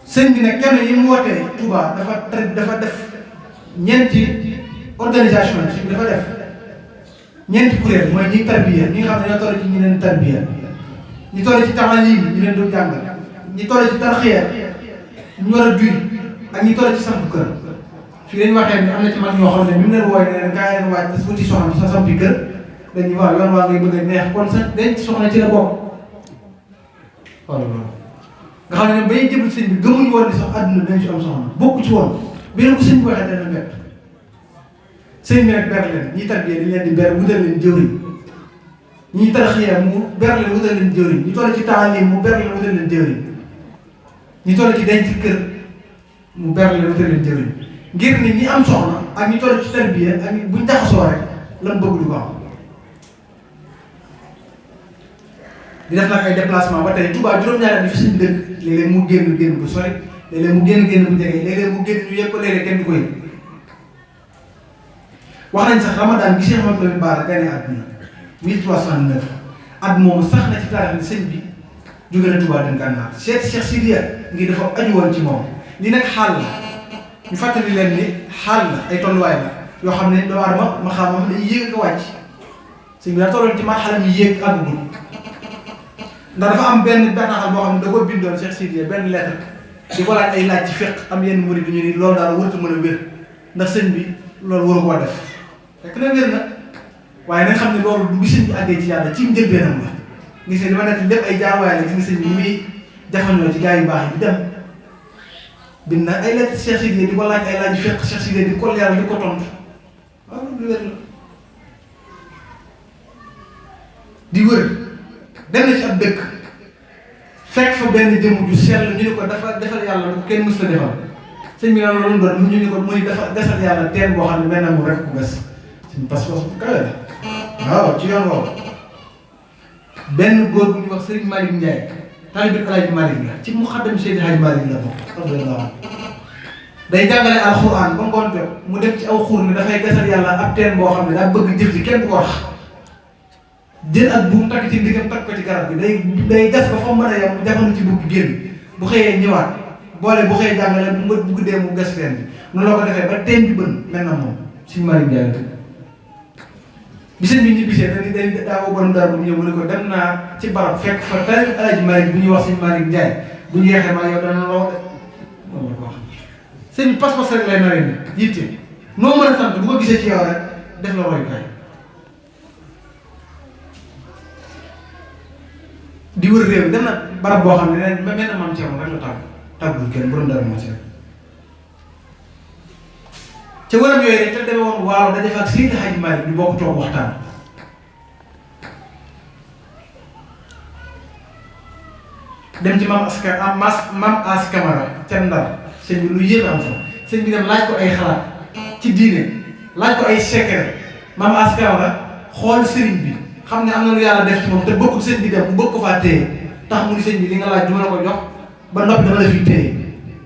S1: sëñ bi nag kenn yi mu wootee Touba dafa def ñeenti organisation bi dafa def ñeenti kuréel mooy ñi tarbiya ñi nga xam ne ñoo toll ci ñi leen tarbiya ñi toll ci taalim ñi leen doon jàngal ñi toll ci tarxiya ñu war a duy ak ñi toll ci samp kër fii dañu waxee ni am na ci mag ñoo xam ne bi mu leen wooyee ne leen kaa leen waaj te wuti soxna ci sa sampi kër dañuy waaw yoon waa ngay bëgg a neex kon sax denc soxna ci la bokk wala loolu nga xam ne ba ñuy jëbal sëñ bi gëmuñu woon ni sax àdduna dañ ci am soxna bokku ci woon bi leen ko sëñ bi waxee dana bett sëñ bi nag ber leen ñi tarbiyee dañ leen di ber wutal leen jëwriñ ñi tarxiya mu ber leen wutal leen jëwriñ ñi toll ci taalim mu ber leen wutal leen jëwriñ ñi toll ci denc kër mu ber leen wutal leen jëwriñ ngir ni ñi am soxna ak ñi toll ci tarbiya ak buñ jaxasoo rek lan bëgg du ko am di def nag ay déplacement ba tey Touba juróom-ñaari at yi fi sëñ bi dëkk léeg-léeg mu génn bu sori léeg-léeg mu génn bu jege léeg-léeg mu génn ñu yëg ko léeg-léeg kenn du ko yëg wax nañ sax Ramadan bi Cheikh Mamadou Lamine Bara gane àdduna 1369 at moomu sax na ci taarix ni sëñ bi jóge na Touba dem Gànnaar Cheikh Sidiya ngir dafa aju woon ci moom li nag xaal la ñu fàttali leen ni xaal la ay tolluwaay la yoo xam ne doomu aadama ma xamam dañuy yéeg ak a wàcc sëñ bi daa tolloon ci marxalam yi yéeg àggugul ndax dafa am benn bataaxal boo xam ne da ko bindoon Cheikh Sidiya benn lettre di ko laaj ay laaj ci fiqh am yenn murid ñu ni loolu daal warut a mën a wér ndax sëñ bi loolu waru koo def fekk na wér na waaye nañ xam ne loolu bu sëñ bi àggee ci yàlla ci njëlbeenam la gis nga li ma nekk lépp ay jaawaay la gis nga sëñ bi muy jafandoo ci gaa yu baax yi di dem bind na ay lettre Cheikh Sidiya di ko laaj ay laaj fiqh Cheikh Sidiya di ko leeral di ko tontu waaw lu wér la di wër dem na ci ab dëkk fekk fa benn jëmm ju sell ñu ne ko dafa defal yàlla lu kenn mës la defal sëñ bi naan loolu doon ñu ne ko muy dafa gasal yàlla teen boo xam ne benn mu rek ko gas suñu pas-pas bu kawe la waaw ci yoon woowu benn góor bu ñuy wax Serigne Malick Ndiaye taalibe El Hadj Malick la ci muxaddam Seydi Hadj Malick la bokk radiyallahu day jàngale alxuraan ba ngoon jot mu dem ci aw xur ne dafay gasal yàlla ab teen boo xam ne daa bëgg jëf ci kenn du ko wax jël ak buum takk ci ndigam takk ko ci garab bi day gas ba fa mën a yem mu jafandu ci buub génn bu xëyee ñëwaat boole bu xëyee jàngale bu guddee mu gas teen bi noonu la ko defee ba teen bi bën mel na moom suñu Malick Ndiaye la bi sëñ bi ñibbisee dañ daa woo borom daal bu ñëw mu ne ko dem naa ci barab fekk fa taalibe El Hadj Malick bu ñuy wax suñu Malick Ndiaye bu ñu yeexee maa yow dana la wax de moom la ko wax sëñ bi pas-pas rek lay nawee ni yitte noo mën a sant bu ko gisee ci yow rek def la royukaay di wër réew dem na barab boo xam ne nee mel na maam Thierno rek la tàggul kenn borom dara moo ci rek ca wëram yooyu rek te demee woon waaw daje fa ak Seydi Hadji Malick ñu bokk toog waxtaan dem ci maam As Camara ca Ndar sëñ bi lu yéeme am fa sëñ bi dem laaj ko ay xalaat ci diine laaj ko ay secret maam As Camara xool sëriñ bi xam ne am na lu yàlla def ci moom te bokkul sëñ bi dem bu bëgg ko faa téye tax mu ni sëñ bi li nga laaj du ma la ko jox ba noppi dama la fi téye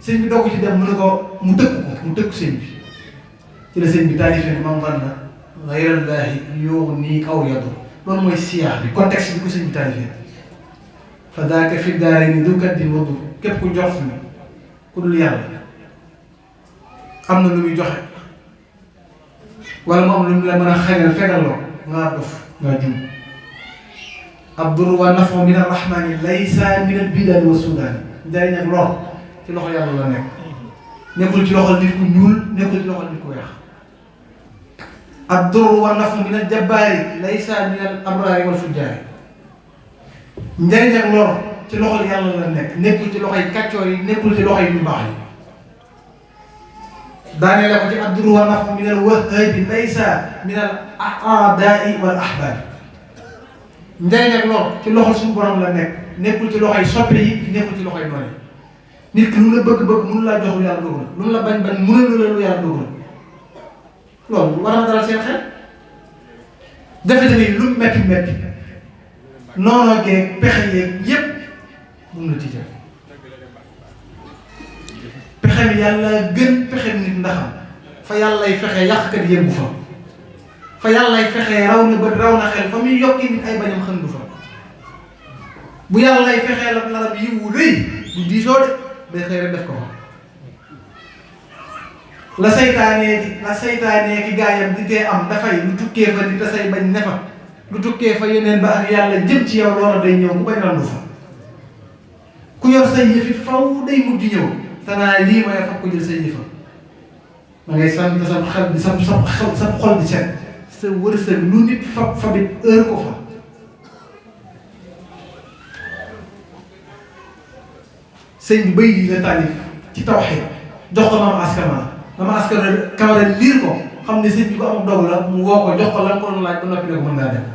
S1: sëñ bi doo ko ci dem mu ne ko mu tëkk sëñ bi ci la sëñ bi taalifee man zanna gayrallaahi yughni aw yadur loolu mooy siyaax bi contexte bi ko sëñ bi taalifee fa daaka fi daarayni du kaddin wa dur képp ku jox ni ku dul yàlla am na lu muy joxe wala mu am lu mu la mën a xañal fegal loo ngaa dof ngaa jum abdur wa nafu min arrahmani laysa min albidani wa sudaani njëriñ ak lor ci loxo yàlla la nekk nekkul ci loxol nit ku ñuul nekkul ci loxol nit ku weex abdur wa nafu min aljabbaari laysa min al abraari wal fujjaari njëriñ ak lor ci loxol yàlla la nekk nekkul ci loxoy kàccoor yi nekkul ci loxoy ñu baax yi daanee la ko ci abdur wa nafu min al wahaabi laysa min al aadaai wal ahbaari njëriñ ak lor ci loxol suñu borom la nekk nekkul ci loxoy soppe yi nekkul ci loxoy noonu nit ki lu mu la bëgg-bëgg mënu laa jox lu yàlla dogal lu mu la bañ-bañ mënul la lu yàlla dogal loolu war na dalal seen xel jafe-jafe yi lu metti metti noonoo geeg pexe yeeg yépp mun la tiital pexe mi yàlla gën pexe nit ndaxam fa yàllay fexe yàqkat yëngu fa yàllay fexe raw na bët raw na xel fa muy yokki nit ay bañam xëndu fa bu yàllay fexe la lalam yiwu rëy du diisoo de day xëy rek def ko fa la saytaanee ki gaayam di tee am dafay lu tukkee fa di tasay bañ ne fa lu tukkee fa yeneen ba ak yàlla jëm ci yow loola day ñëw ku bañ randu fa ku yor say yëf it faw day mujj ñëw tanaa lii mooy fab ko jël say yëfa ma ngay sant sa xel bi sa xol di set sa wërsëg lu nit fabit heure ko fa sëñ bi bay lii la taalif ci tawxiid jox ko maam askama kamara liir ko xam ne sëñ bi ko am dog la mu woo ko jox ko lan ko doon laaj ba noppi ne ko mën ngaa dem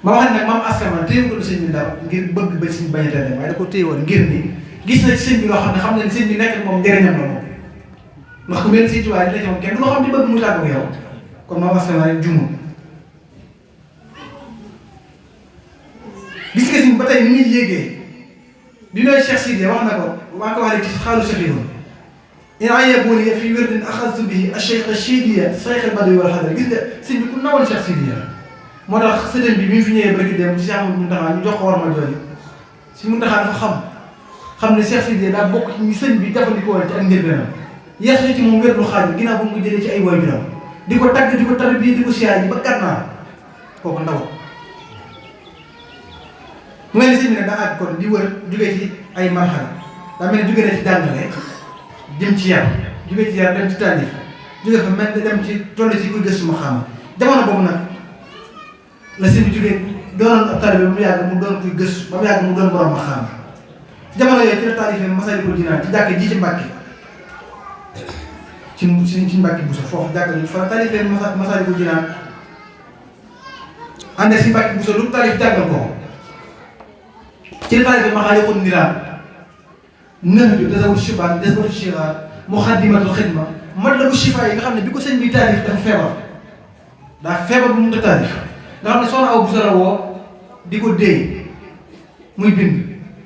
S1: ma wax ne nag maam askama téye ko sëñ bi dara ngir bëgg ba sëñ bañ a dem waaye da ko téye woon ngir ni gis na ci sëñ bi loo xam ne sëñ bi nekk moom njëriñam la moom ndax ku mel si tubaab yi la ci moom kenn du loo xam ne bëgg mu tàggu yow kon maam askama jumul gis nga si ba tey ni muy yéegee bi nooy Cheikh Sidiya wax na ko maa ko waxee ci xaalu safiroon in ayabuni fi wirdin axastu bihi acheikh Sidiya cheikh al badawi wal xadra gis nga sëñ bi ku nawoon Cheikh Sidiya moo tax sëñ bi mu fi ñëwee barki dem ci Cheikh Amadou Mountakha ñu jox ko war ma jooju si Mountakha dafa xam ne Cheikh Sidiya daa bokk ci ñi sëñ bi jafandikoo woon ci ak njëlbeenam yeesu ci moom wérdu xaaju ginnaaw bu mu ko jëlee ci ay waajuram di ko tagg di ko tarbiya di ko siyaay ji ba gànnaar kooku ndaw mu mel ni sëñ bi nag daa àgg kon di wër jógee ci ay marxala daa mel ni jógee na ci jàngale jëm ci yar jógee ci yar dem ci taalif jógee fa mel ni dem ci toll ci kuy gëstu ma xam jamono boobu nag la sëñ bi jógee doonoon ab taalibe ba mu yàgg mu doon kuy gëstu ba mu yàgg mu doon borom ma xam jamono yooyu ci la taalifee Masaalikul Jinaan ci jàkk ji ci Mbàkke ci Mbàkke Buso foofu jàkk ji fa taalifee Masaalikul Jinaan ànd si Mbàkke Buso lu mu taalif jàngal ko ci la taalifee Maxaalikul Niraam Nahju Tasawwur Shubaan Jazbatu Shigaar Muxaddimatul Xidma Matlabu Shifaa yi nga xam ne bi ko sëñ bi taalif dafa feebar bu mu nga taalif nga xam ne soxna aw Buso la woo di ko déey muy bind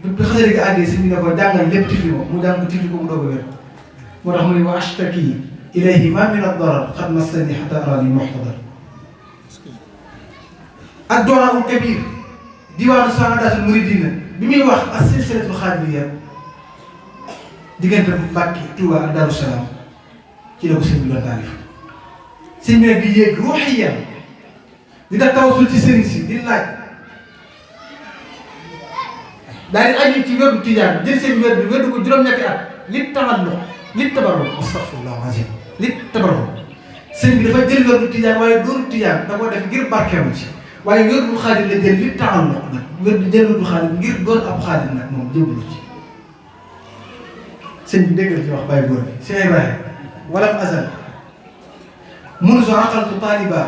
S1: bi xasee gi àggee sëñ bi ne ko jàngal lépp tifli ko mu jàng ko tifli ko mu doog a wér moo tax mu ne wa ashtaki ilayhi ma min ad-darar qad massani hatta arani muhtadar ak Doonaa ul Kabir diwaanu Saadatul Muridina bi muy wax ak silsilatul xaadiriya diggante Mbàkke Tuuba ak Daaru Salaam ci la ko sëñ bi doon taalif sëñ bi nag di yéeg ruuxiyan di def tawassul ci sëriñ si di laaj daal di aju ci wérdu tijaan jël seen wérdu ko juróom-ñetti at lit tamallu lit tabarru astaghfirullah azim lit tabarru sëñ bi dafa jël wérdu tijaan waaye dooru tijaan da ko def ngir barkeelu ci waaye wérdu xaadir la jël lit tamallu nag wérdu jël wérdu xaadir ngir doon ab xaadir nag moom jébbalu ci sëñ bi déggal ci wax bàyyi góor bi Cheikh Ibrahima walam azal munzu aqaltu taliba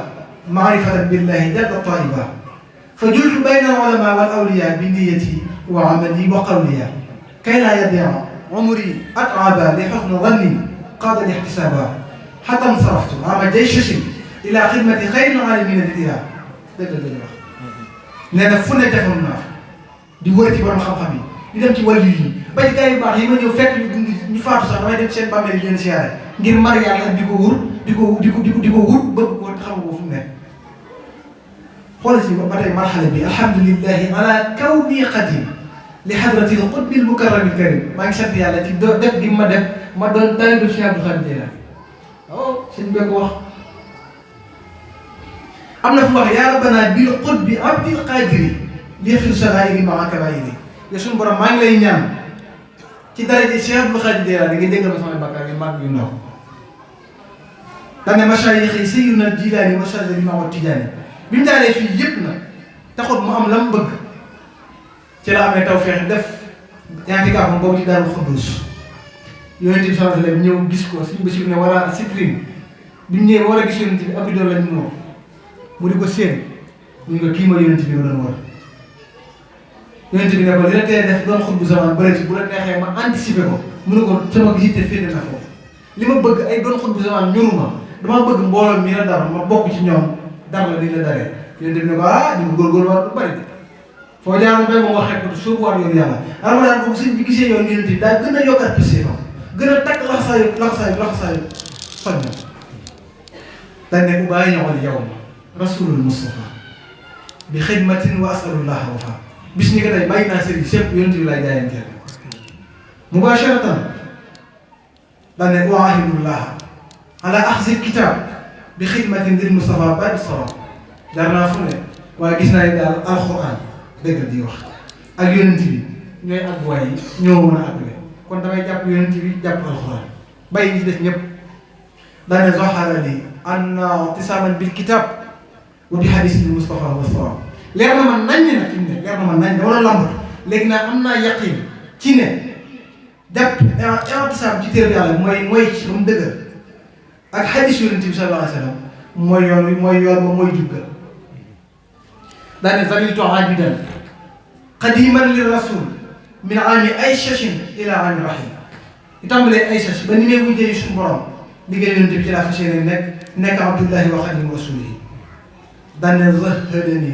S1: maarifatan billahi jalla taiba fa jultu bayna al ulama wal awliya bi niyati wa amali wa qawliya kay laa yadia umri at'aba li husni dhanni qada li ihtisaba hatta insaraftu ama jayshin ila xidmati xayril alamina lil ilah dëgg la wax nee na fu ne defoon naa di wër ci borom xam-xam yi di dem ci wàllu yi ba ci gars yu baax yi ma ñëw fekk ñu dund ñu faatu sax damay dem seen bàmmeel yi leen siyaare ngir mar yàlla di ko wur di ko wut bëgg ko xam ko fu mu nekk xoolal si ba tey marxala bi alhamdulillahi ala kawni qadim li hadratil qutbil mukarramil karim maa ngi sant yàlla ci def gi ma def ma doon taalibu Cheikh Abdou Khadir Jeylaani waaw sëñ bi ko wax am na fu wax yaa rabbana bil qutbi abdil qadiri li xir sagairi maa kabairi ya suñu borom maa ngi lay ñaan ci daraje Cheikh Abdou Khadir Jeylaani nga jéggal ma sama bakkaar yi mag yu ndaw dane mashayikh yi sayyidina Jilaani wa Chazali ma wa Tijaani bi mu daanee fii yëpp nag taxut mu am la mu bëgg ci la amee tawfeex def ñaati gaafam boobu ci Daaru Xuddus yonent bi sallallahu alayhi wa sallam ñëw gis ko suñu Basiru ne wala sitrin bi mu ñëwee ba war a gis yonent bi ab idole lañ moom mu di ko séen ñu ko kii ma yonent bi nga doon war yonent bi ne ko li la tee def doon xutbu zaman bëreeti bu la neexee ma anticiper ko mu ne ko sama yitte féete na foofu li ma bëgg ay doon xutbu zaman ñoruma dama bëgg mbooloo mi la dara ma bokk ci ñoom dara la di la daree yonent bi ne ko di nga góorgóorlu war lu bari de foo jaaroon bay moom waxee ko sóobuwaat yoonu yàlla ramadaan boobu sëñ bi gisee yoon yonent bi daa gën a yokkaat pëstéefam gën a takk laxasaayu soñ na dañ ne bu bàyyi ñëwal yow ma rasulul Mustafa bi xidmatin wa asalullah wafa bis ni ko tey bàyyi naa sëriñ sépp yonent bi lay jaayanteel mubasharatan dañ ne uahidullah ala axzi kitab bi xidmatin lil Mustafa badi sawa jar naa fu ne waaye gis naa ne daal alxuraan dëgg di wax ak yonent bi ñooy àgguwaay yi ñoo mën a àggale kon damay jàpp yonent bi jàpp alxuraan bàyyi ñi ci des ñëpp daane zahara li anna tisaaman bil kitab wa bi hadisil Mustafa wa sawab leer na ma naññ nag fi mu ne leer na ma naññ dama doon lambatu léegi naa am naa yaqin ci ne jàpp intisaam ci téere yàlla mooy ci ba mu dëgër ak hadis yonent bi sallallahu alayhi wa sallam mooy yoon wi mooy yoon ba mooy jubgal daane zaliltu abidan qadiman li rasul min aami aysachin ila aami rahim i tàmbalee aysac ba ni mee wujjee suñu borom liggéey yonent bi ci laa fas yéene nekk abdullahi wa xadim rasulihi daane zahadani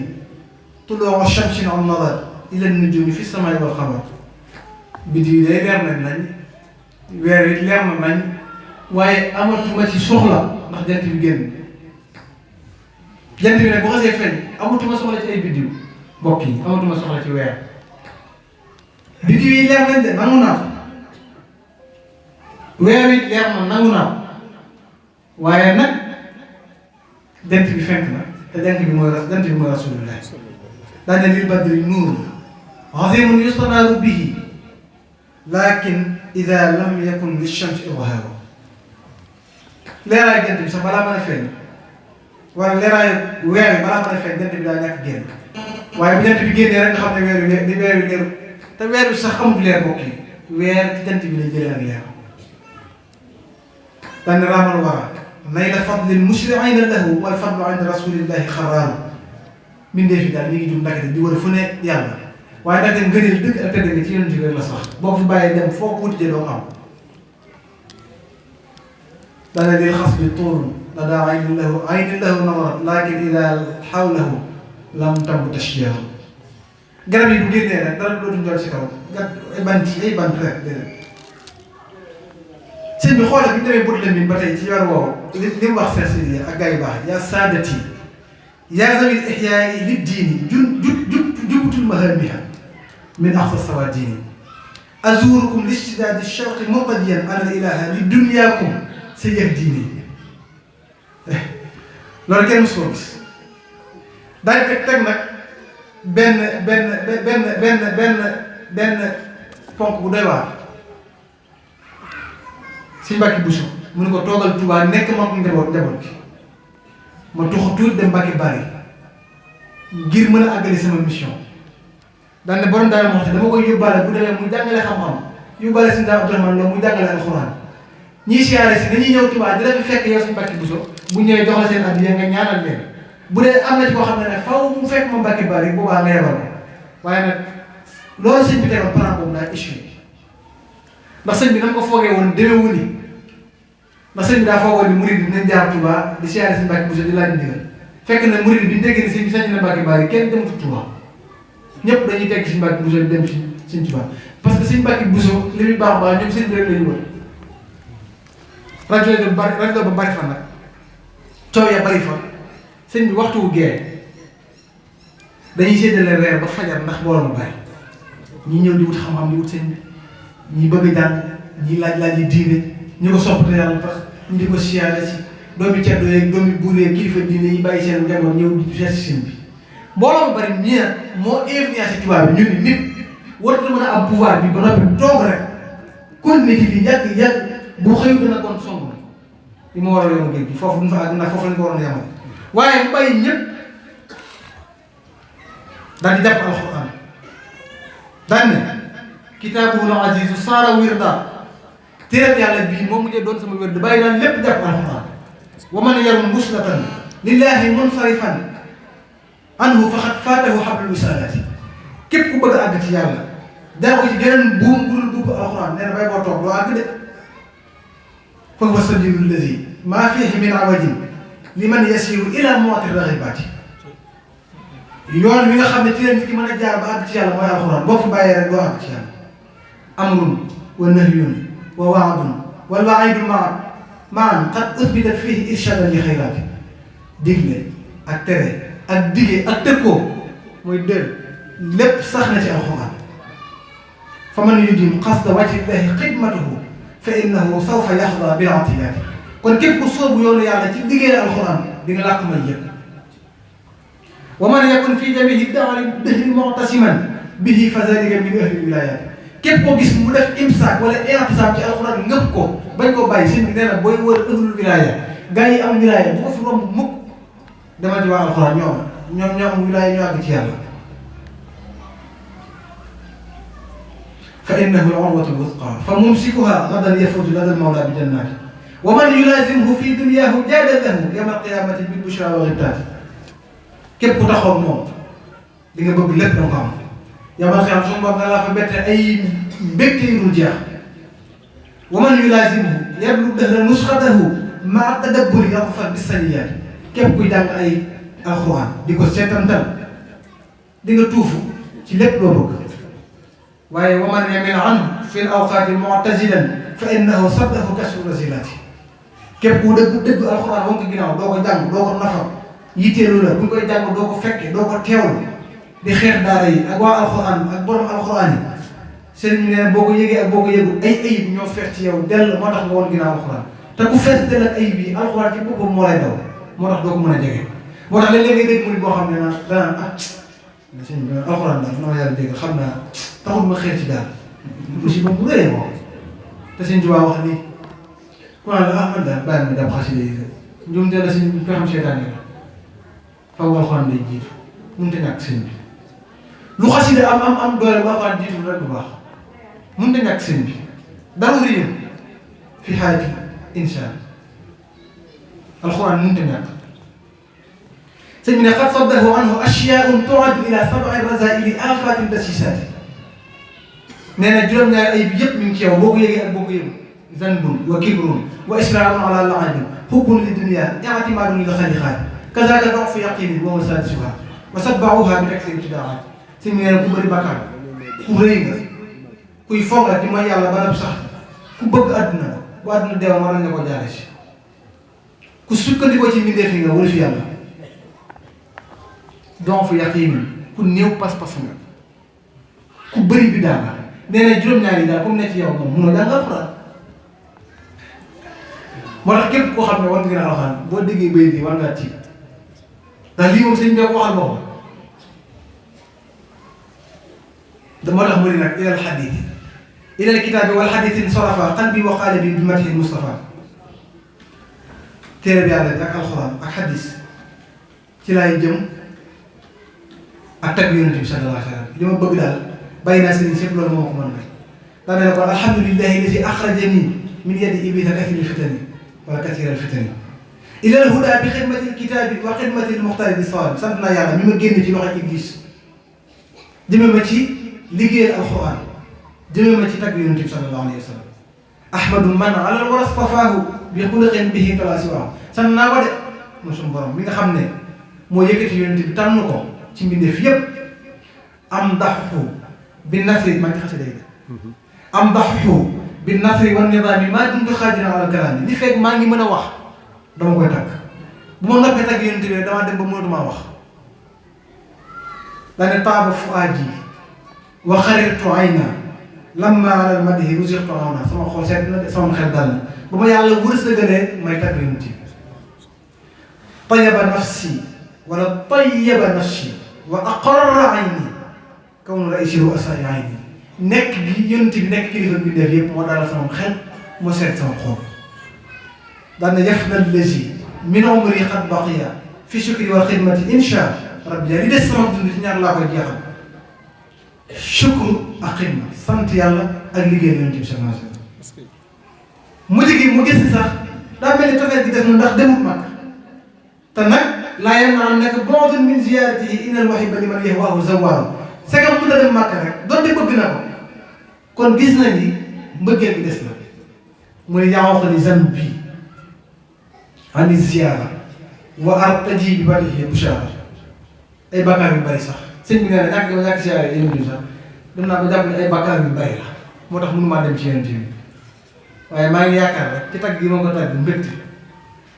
S1: tuluu shamsin an nadar ila nujumi fi samai wal xamar biddiw yi day leer nañ weer it leer na nañ waaye amatuma ci soxla ndax jant bi génn jant bi nag bu xasee feeñ amatuma soxla ci ay biddiw mbokk yi amatuma soxla ci weer biddiw yi leer nañ de nangu naa ko weer it leer na nangu naa ko waaye nag jant bi fenk na te jant bi mooy rasulullah daane lil badri nuur azimun yustanaaru bihi lakin ida lam yakun li shams idhaaru leeraay jant bi sax balaa mën a feeñ wala leeraay weer bi balaa mën a feeñ jant bi daa ñàkk génn waaye bu jant bi génnee rek nga xam ne weer wi leer te weer bi sax amul leer bokk yi weer ci jant bi lay jëlee ak leer daane raamal wara nayla fadlil musri'ina lahu wal fadlu inda rasulillahi xaraaru mindee fi daal ñu ngi jum ndakate di war a fu ne yàlla waaye ndaxte ngëneel dëgg ak tëdd nga ci yonent bi la sax boo ko fi bàyyee dem foo ko wuti jee doo am dana lil xas bi tuul la daa aynin lahu nawarat lakin ida xawlahu lam tamb tashjaar garab yi bu génnee rek dara dootuñ jol ci kaw ay bant rek déedéet sëñ bi xoolal bi ñu demee bët la ba tey ci yor woowu li mu wax Seex ak gars yu baax yaa saadati yaa zawil ihyaai lid diini jubutul mahamiha min axsa sawadini azurukum listidaadi shawqi muqtadiyan ana ilaha li dunyaakum sa yahdini loolu kenn mos koo gis daañu ko teg nag benn ponk bu doy waar si Mbàkke Buso mu ne ko toogal Tuubaa nekk mag njaboot bi ma tuxu tuuti dem Mbàkke Bari ngir mën a àggale sama mission daan ne borom daal moo xam dama koy yóbbaale bu demee mu jàngale xam-xam yóbbaale si Ndaam Abdourahmane Lo mu jàngale alxuraan ñii siyaare si dañuy ñëw Tuubaa di la fi fekk yow si Mbàkke Buso bu ñëwee jox la seen addiya nga ñaanal leen bu dee am na ci koo xam ne nag faw mu fekk ma Mbàkke Bari boobaa nga yebal ko waaye nag loolu sëñ bi tegoon plan boobu daa échoué ndax sëñ bi na nga ko foogee woon demeewul ni ndax sëñ bi daa foogoon ni murid bi dinañ jaar Touba di siyaare si Mbàkke Buso di laaj ndigal fekk na murid bi ñu déggee ni sëñ bi sañ na Mbàkke Bari kenn dematu Touba ñëpp dañuy tegg si Mbàkke Buso di dem si sëñ Touba parce que sëñ Mbàkke Buso li muy baax baax ñoom sëñ bi rek la ñu wër rajo ba bari fa nag coow ya bari fa sëñ bi waxtu wu gee dañuy séddale reer ba fajar ndax mbooloo mu bari ñi ñëw di wut xam-xam di wut sëñ bi ñi bëgg a jàng ñi laaj yi diine ñu ko sopp te yàlla tax ñu di ko siyaare si doomi ceddo yeeg doomi buur yeeg kilifa diine yi bàyyi seen njaboot ñëw di seet si sëñ bi mbooloo mu bari ñi moo influencé tubaab bi ñu ni nit warut mën a am pouvoir bi ba noppi toog rek continuer ci li yàgg bu xëyu dana kon song na li ma war a yoon géej gi foofu duñ fa àgg nag foofu lañ ko waroon a yamal waaye mu bàyyi ñëpp daal di jàpp alxuraan daan ne kitaabul azizu saara wirda téereb yàlla bii moom mujjee doon sama wér di bàyyi daan lépp jàpp alxuraan wa man yarum muslatan lillahi munsarifan anhu faqad faatahu hablul wisaalaati képp ku bëgg a àgg ci yàlla daa ko ci geneen buum bu dul dugg alxuraan nee na bay boo toog doo àgg de fa huwa sabilu llazi maa fiihi min awajin liman yasiru ila mu'ti raxibaati yoon wi nga xam ne ci leen nit ki mën a jaar ba àgg ci yàlla mooy alxuraan boo fi bàyyee rek doo àgg ci yàlla amrun wa nahyun wa waadun wal waidu maan qad usbitat fiihi irshadan li xayraati digle ak tere ak dige ak tëkkoo mooy dër lépp sax na ci alxuraan fa man yudim qasda wajhi llahi xidmatuhu fa innahu sawfa yaxda bil atiyaati kon képp ku soobu yoonu yàlla ci liggéey alxuraan di nga làq may yëpp wa man yakun fi jamihi dahri mu'tasiman bihi fa zalika min ahli wilayat képp koo gis mu def imsaak wala i'tisaam ci alxuraan ngëpp ko bañ koo bàyyi sëñ bi nee na booy wër ahlul wilaya gaa yi am wilaya bu ko fi romb mukk demal ci waa alxuraan ñoom ñoo am wilaya ñoo àgg ci yàlla fa innahu al-urwatu al-wuthqa fa mumsikuha gadan yafuuzu lada al-mawla bi jannaati wa man yulazimhu fi dunyaahu jaada lahu yawma al-qiyaamati bil bushra wa ghibtaati képp ku taxaw moom di nga bëgg lépp da nga ko am yawmal qiyaama suñu borom dana la fa bette ay mbégte yu dul jeex wa man yulazimhu yablu dahra nusxatahu maa tadabburi yadfar bis sayyi'aat képp kuy jàng ay alxuraan di ko seetantal di nga tuufu ci lépp loo bëgg waaye wa man yamil anhu fi al-awqaati mu'tazilan fa innahu saddahu kasru razilaati képp ku dëgg alxuraan woon ko ginnaaw doo ko jàng doo ko nafar yitteelu la bu ñu koy jàng doo ko fekke doo ko teewlu di xeex daara yi ak waa alxuraan ak borom alxuraan yi sëriñ bi nee boo ko yëgee ak boo ko yëgul ay ayib ñoo fees ci yow dell moo tax nga woon ginnaaw alxuraan te ku fees dell ak ayib yi alxuraan ci boppam moo lay daw moo tax doo ko mën a jege moo tax léeg-léeg nga dégg murid boo xam ne naa danaan sëñ bi alxuraan daal na ma yàlla dégg xam naa taxul ma xeer ci daal aussi ba bu rëy moom te sëñ Tuubaa wax ni ku naan la man daal bàyyi ma jàpp xasida yi njuumte la sëñ ko xam seetaan yi la faw alxuraan day jiitu mënut a ñàkk sëñ bi lu xasida am doole bu alxuraan jiitu rek bu baax mënut a ñàkk sëñ bi daruriyun fi xayaati insaan alxuraan mënut a ñàkk sëñ bi ne qad saddahu anhu ashyaa'un tu'addu ila sab'i razaa'ili aafaati dasiisaati nee na juróom-ñaari ayib yëpp mi ngi ci yow boo ko yëgee ak boo ko yëgul zanbun wa kibrun wa israarun ala laabin hubbun li dunya i'timaadun lil xaliqaat kazaaka du'fu yaqiinin wa masaadisuhaa wa satba'uhaa bi taksiiri ibtidaa'aat sëñ bi nee na ku bëri bàkkaar ku rëy nga kuy foog di mooy yàlla ba nab sax ku bëgg àdduna bu àdduna deewoon war nañ la ko jaare si ku sukkandikoo ci mbindeef yi nga wala fi yàlla du'fu yaqiinin ku néew pas-pas nga ku bëri bi daal la nee na juróom-ñaar yi daal comme ne ci yow moom munoo jàng alxuraan moo tax képp koo xam ne war nga gën a alxuraan boo déggee bay bi war ngaa tiit ndax lii moom sëñ bi ko waxal boppam moo tax mu ne nag ilal xadiis ilal kitaabi wal xadiis sarafa qalbi wa qaalabi bi madhi Mustafa téere bi yàlla bi ak alxuraan ak xadiis ci laay jëm ak tagg yonent bi sallallahu alayhi wa sallam li ma bëgg daal bàyyi naa sëriñ sépp loolu moo ko mën nag daa mel ne kon alhamdulillahi alladi axrajani min yadi iblisa kathiri fitani wala kathira fitani ilal huda bi xidmati lkitaabi wa xidmati lmuxtaari bi sawab sant naa yàlla mi ma génn ci loxo iblis jëme ma ci liggéeyal alquran jëme ma ci tagg yonent bi sallallahu alayhi wa sallam ahmadu man alal wara stafaahu bi xuluqin bihi tala siwaahu sant naa ko de moom suñu borom mi nga xam ne moo yëkkati yonent bi tànn ko ci mbindeef yépp am daxu bi nasri maa ngi xasida yi am daxu bi nasri wan nidaami maa dumtu xaadiran ala kalaami li fekk maa ngi mën a wax dama koy tagg bu ma noppee tagg yonent bi damaa dem ba mënatumaa wax daane taaba fuaadi wa xarirtu ayna lamma ala almadhi ruziqtu awna sama xol seet na sama xel dal na ba ma yàlla wërsëgalee may tagg yonent bi tayyaba nafsi wala tayyaba nafsi wa aqarra ayni kawnu raisi wa asari ayni nekk gi yonent bi nekk kilifa bi def yëpp moo dalal sama xel moo seet sama xol daan na yafna allazi min umri qad baqiya fi shukri wa xidmati insha rabbi li des sama dund ci ñaar laa koy jeexal shukru ak xidma sant yàlla ak liggéey yonent bi sallallahu alayhi wa sallam mujj gi mu gis sax daa mel ni tofeet gi def na ndax demut mag te nag laa yem naa nekk bu'dun min ziyaaratihi innal muhibba liman yahwaahu zawwaaru segam mu dem màkk rek donte bëgg na ko kon gis na ni mbëggeel gi des na mu ne yaa ni zanbi ani ziyaara wa artaji bi badihi bushaara ay bakkaar yu bari sax sëñ bi nee na ñàkk ziyaara yéen bi sax dem naa ba jàpp ne ay bakkaar yu bari la moo tax mënu maa dem ci yonent bi waaye maa ngi yaakaar rek ci tagg gi ma ko tagg mbégte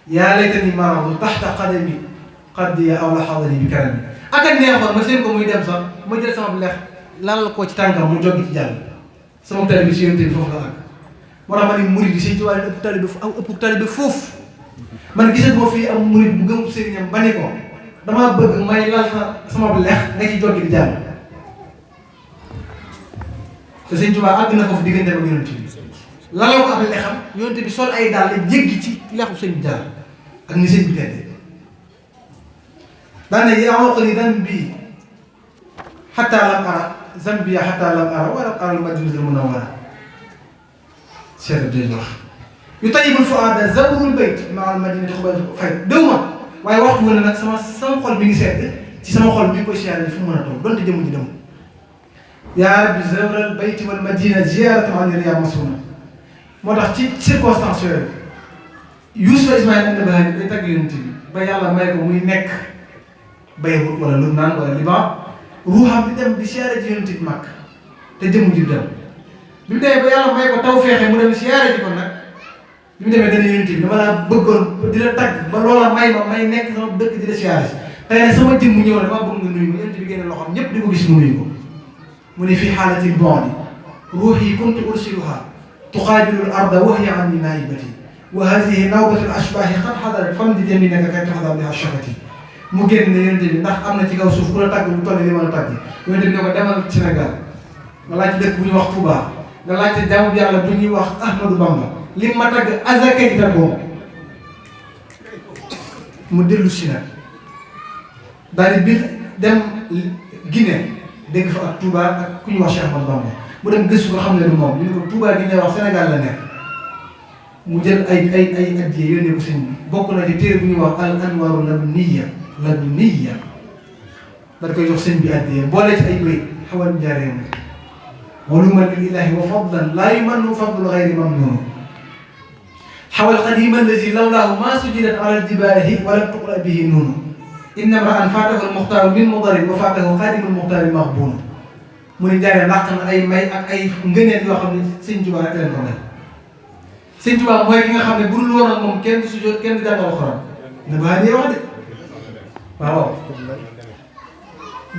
S1: yaa laytani maradu taxta qadami qaddiya aw laxadani bi karami ak ak neexoon ma seen ko muy dem sax ma jël sama lex lalal ko ci tànkam mu joggi ci jàll sama tali bi si yonent bi foofu la àgg moo tax ma ne murid yi sëñ Tuubaa ëpp tali bi foofu man gisatuma fii am murid bu gëm sëriñam ba ne ko damaa bëgg may lal sama lex nga ci joggi di jàll te sëñ Tuubaa àgg na foofu diggante ak yonent bi laloo ko ab lexam yonent bi sol ay daal la jéggi ci lexu sëñ bi jaar ak ni sëñ bi tedd daane yaawaq li dambi xataa lam ara zambiya xataa lam ara wa lam ara al-madinatul munawwara seeta day wax yu tayyibul fuaada zawrul bayt maa al-madinati xubal fay déw ma waaye waxtu wu ne nag sama xol bi ngi sedd ci sama xol bi ngi koy siyaare fu mu mën a toog donte jëmm ji dem yaa rabbi zawral bayti wal madina ziyaaratan an riyaa masuna moo tax ci circonstance yooyu Yuusufa Ismaïl ibn Bahari day tagg yonent bi ba yàlla may ko muy nekk Beyrouth wala Lubnaan wala Liban ruuxam di dem di siyaare ji yonent bi Makka te jëmm ji dem bi mu demee ba yàlla may ko taw feexe mu dem siyaare ji ko nag bi mu demee dana yonent bi dama laa bëggoon di la tagg ba loola may ma may nekk sama dëkk di la siyaare si tey nag sama jëmm ñëw na dama bëgg nga nuyu ma yonent bi génne loxoom ñëpp di ko gis mu nuyu ko mu ne fii xaalatil bondi ruuxi kuntu ursiluha tuqaabilu al-arda wa hiya anni naa'ibati wa haadihi nawbatu al-ashbaahi qad hadarat famdi yaminaka kay taxdaw biha shafati mu génn ne yonent bi ndax am na ci kaw suuf ku la tàgg bu toll nii ma la tàgg yonent bi ne ko demal Sénégal nga laajte dëkk bu ñuy wax Touba nga laajte jaamu bi yàlla bu ñuy wax Ahmadou Bamba li ma tàgg azaka ji tàggoo mu dellu si nag daal di biir dem Guinée dégg fa ak Touba ak ku ñuy wax Cheikh Ahmadou Bamba mu dem gëstu ko xam ne du moom ñu ne ko Touba gi ñuy wax Sénégal la nekk mu jël ay addiya yónnee ko sëñ bi bokk na ci téere bu ñuy wax al anwaaru ladunniya dañ koy jox sëñ bi addiya boole ci ay béy xawal njaareem waluman lil ilahi wa fadlan laa yumannu fadlu gayri mamnun xawal qadima allazi lawlaahu ma sujidat ala aljibahi walam tuqra bihi nuunu inna imra'an faatahu almuxtaaru min mudarin wa faatahu xaadimul muxtaari maxbuun mu ne njaareem làq na ay may ak ay ngëneel yoo xam ne sëñ Tuubaa rek leen ko may sëñ Tuubaa mooy ki nga xam ne bu dul woon ak moom kenn du sujjóot kenn du jàngal Alxuraan ne baa dee wax de waaw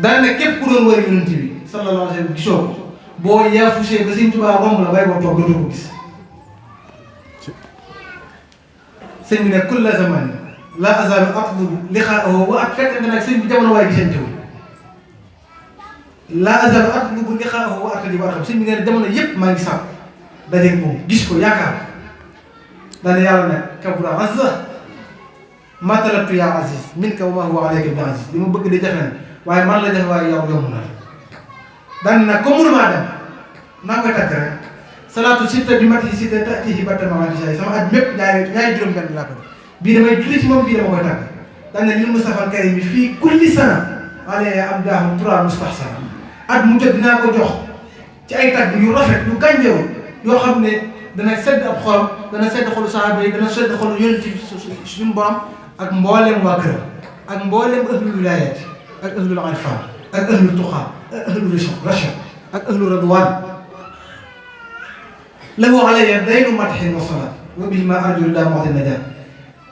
S1: daan ne képp ku doon wër yonent bi sallallahu alayhi wa sallam gisoo ko boo yaafusee ba sëñ Tuubaa romb la bay boo toog dootoo ko gis sëñ bi ne kulla zaman la azalu atlubu liqaahu wa ak fekk nga nag sëñ bi jamono waaye gisantewul la azalu atlubu liqaahu wa artaji wa arxam sëñ bi nee na jamono yëpp maa ngi sàpp dajeeg moom gis ko yaakaar daane yàlla nag kabura azza ma talabtu yaa aziz minka wa ma huwa alayka bi aziz li ma bëgg di jafe na waaye man la jafe waaye yow yomb na daane nag comme mënumaa dem naa koy takk rek salaatu sitta bi mati sitta tatihi batta mamati say sama at mépp ñaari juróom-benn laa ko def bii damay julli ci moom bii dama koy takk daane lil Mustafa al Karim bi fii kulli sana alayya abdaahu tura mustahsana at mu jot dinaa ko jox ci ay tagg yu rafet yu gànjaw yoo xam ne dana sedd ab xolam dana sedd xolu sahaaba yi dana sedd xolu yonent bi suñu borom ak mboolem waa kër ak mboolem ahlul wilayat ak ahlul arfan ak ahlul tuqa ak ahlul rachad ak ahlul radwan lahu alayya daynu madhin wa salat wa bihi ma arju la mu'ti najat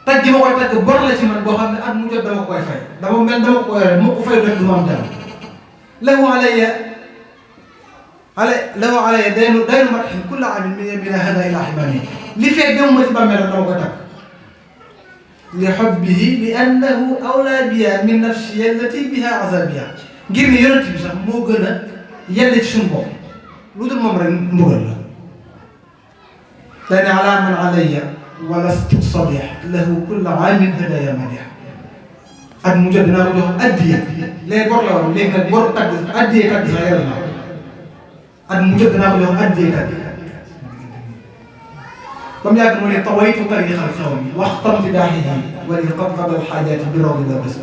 S1: tagg ma koy tagg bor la ci man boo xam ne at mu jot dama koy fay dama mel dama ko yore moo ko fay doon du ma am dara lahu alayya daynu madhin kulla amin min hada ila himami li fekk dem ma ci bàmmeel dama koy tagg li hubbihi li annahu awla biya min nafsi allati biha azabiya ngir ne yonent bi sax moo gën a yelle ci suñu bopp lu dul moom rek mbugal la dane ala man alayya walastu sadih lahu kulla amin hadaya madih at mu jot dinaa ko jox addiya léegi bor la woon léegi nag bor tagg addiya tagg sax yàlla naa at mu jot dinaa ko jox addiya tagg ba mu yàgg mu ne tawaytu tariqal xawmi waxtamti daaxihi wali qad qada alxaajaati bi rawdi wa bas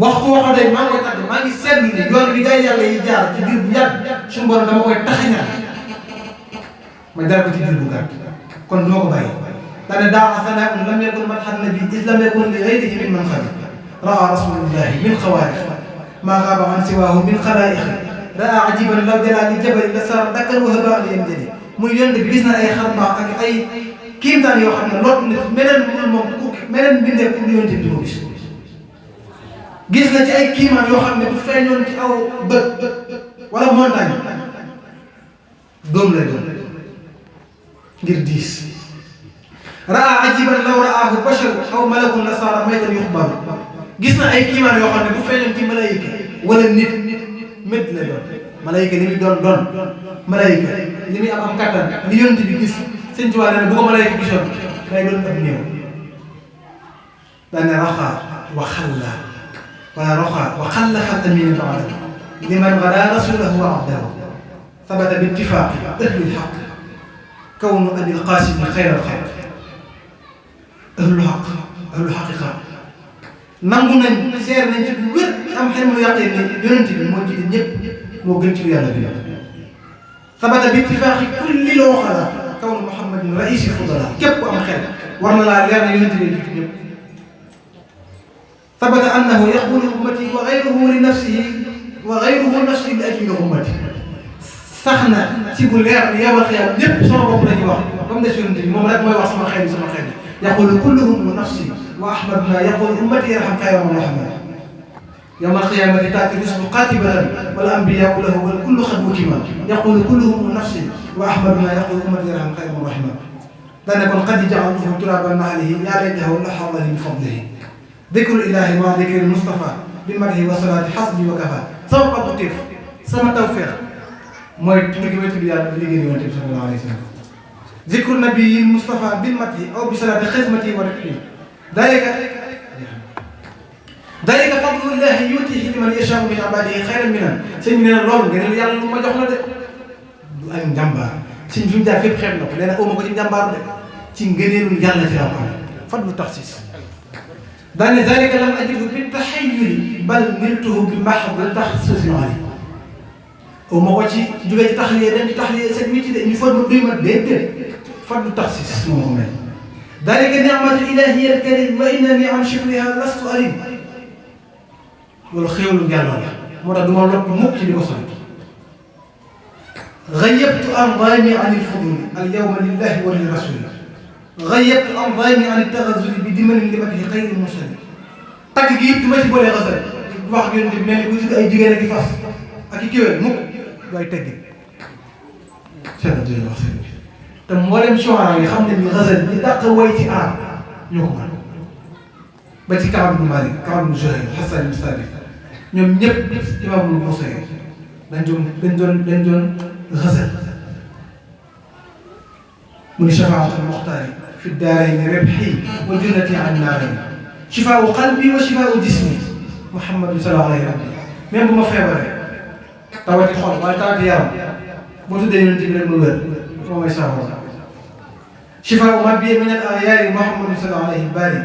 S1: waxtu waxo day maa ngi koy tagg maa ngi seetlu ne yoon bi gars yàlla yi jaar ci biir bu yàgg suñu borom dama koy taxañal ma jaar ko ci biir bu gàtt kon du ma ko bàyyi daane daa sanaa lam yakun madhan nabi is lam yakun li gayrihi min man xabi raa rasulullahi min xawaarix maa xaaba an siwaahu min xalaa'iq raa ajiban law jalaa li jabali la sar dakkan wa habaa li yamjadi muy yonent bi gis na ay xarbaax ak ay kiimtaan yoo xam ne loolu meneen mënul moom ku meneen mbindee ku yonent bi di ko gis na ci ay kiimaan yoo xam ne bu feeñoon ci aw bët wala montagne doom lay doon ngir diis raa ajiban law raahu bashar aw malakun la saara maytan yuxbaru gis na ay kiimaan yoo xam ne bu feeñoon ci malaayika wala nit métti lay doon malayka li muy doon malayka li muy am kattan li yonent bi gis sëñ Tuubaa nee na bu ko malayka gisoon day doon ab néew daan ne raxaa wa xalla wala raxaa wa xalla xal amina taala liman gada rasulahu wa abdahu sabata bi ittifaaqi ahlul xaq kawnu abil qaasimi xayral xalq ahlul xaqiqa nangu nañ seer nañ ci bu wér am xel mu yàqee ne yonent bi moo jiite ñëpp moo gën ci yàlla bi sabata bi ittifaaqi kulli loo xalaat kawnu muhammadin raisi fudala képp ku am xel war na laa leer na yonent bi jiite ñëpp sabata annahu yaqulu ummati wa gayruhu li nafsihi wa gayruhu nafsi li ajli ummati sax na ci bu leer bi yabal xiyam ñëpp sama bopp la ñuy wax ba mu des yonent bi moom rek mooy wax sama xel yaqulu kulluhum nafsi wa ahmaduna yaqulu ummati yarham xayra man rahman yawma alqiyamati taati rusulu qatibatan wal anbiyau lahu wal kullu qad utima yaqulu kulluhum nafsi wa ahmaduna yaqulu ummati yarham xayra man rahman dane kon qad ja'altuhu turaban nahlihi ya laytahu lahadani bi fadlihi dikru ilahi ma dikri mustafa bi madhi wa salati hasbi wa kafa sama pabuteef sama tawfeex mooy tudd gi may tudd yàlla di liggéey yonent bi sallallahu alayhi wa sallam zikru nabiyyi Mustafa bil mati aw bi salaati xismati wa rakbi dalika fadlullahi yutihi liman yashaa'u min ibadihi xayran minan sëñ bi nee na loolu ngeen yàlla lu ma jox la de du ay njàmbaar sëñ bi fi mu jaar fépp xeeb na ko nee na ma ko ci njàmbaar de ci ngëneelu yàlla ci la ko fadlu taxsis daane dalika lam ajidhu bi taxayyuli bal niltuhu bi mahdi taxassusi ma ko ci jógee ci taxliye dem ci taxliye seen wicci de ñu forme duy ma déedéet fadlu taxsis moo ko mel dalika ni'matu ilahiyya al-karim wa innani an shukriha lastu alim loolu xéwlu yàlla la moo tax du ma lott mukk ci di ko sant gayyabtu andaami an al-fuduli al-yawma lillahi wa li rasuli gayyabtu andaami an at-taghazuli bi dimani li madhi xayri mursali tagg gi it du ma ci boolee xasal wax ak yéen mel ni ku tudd ay jigéen ak i fas ak i kéwél mukk waaye teggi seetlu jërëjëf wax sëñ bi te mboolem shuara yi xam ne ni xasal ñi dàq way ci arab ñoo ko mën ba ci Kaab ibn Malik Kaab ibn Zuhayr Hasan ibn Sabit ñoom ñëpp imaamul Busayri dañ doon xasal mu ni shafaatul muxtaari fi daarayni rebxi wa junnati an naarayni shifaau qalbi wa shifaau jismi Muhammadu sallallahu alayhi wa sallam même bu ma feebaree tawati xol wala tawati yaram boo tuddee yonent bi rek mu wér moo may saafara shifaau ma bi min al ayaari Muhammadu sallallahu alayhi bari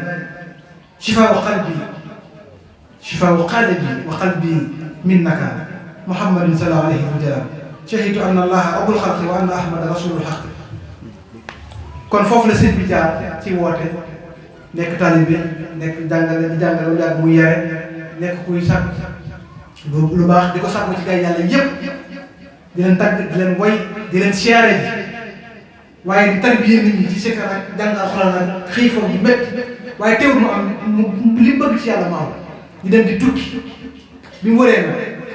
S1: shifaau qalbi wa qalbi min nakaan Muhammadu sallallahu alayhi wa sallam shahidu anna allaha abul xalqi wa anna ahmada rasulul xaq kon foofu la sëñ bi jaar ci woote nekk taalibe nekk jàngale di jàngale lu yàgg muy yare nekk kuy sàkk lu baax di ko sàkku ci gay yàlla yëpp di leen tagg di leen woy di leen siyaare ji waaye di tarbiye nit ñi ci sikkar ak jàng alxuraan ak xiifam yu métti waaye teewul mu am li bëgg ci yàlla maaw di dem di tukki bi mu waree na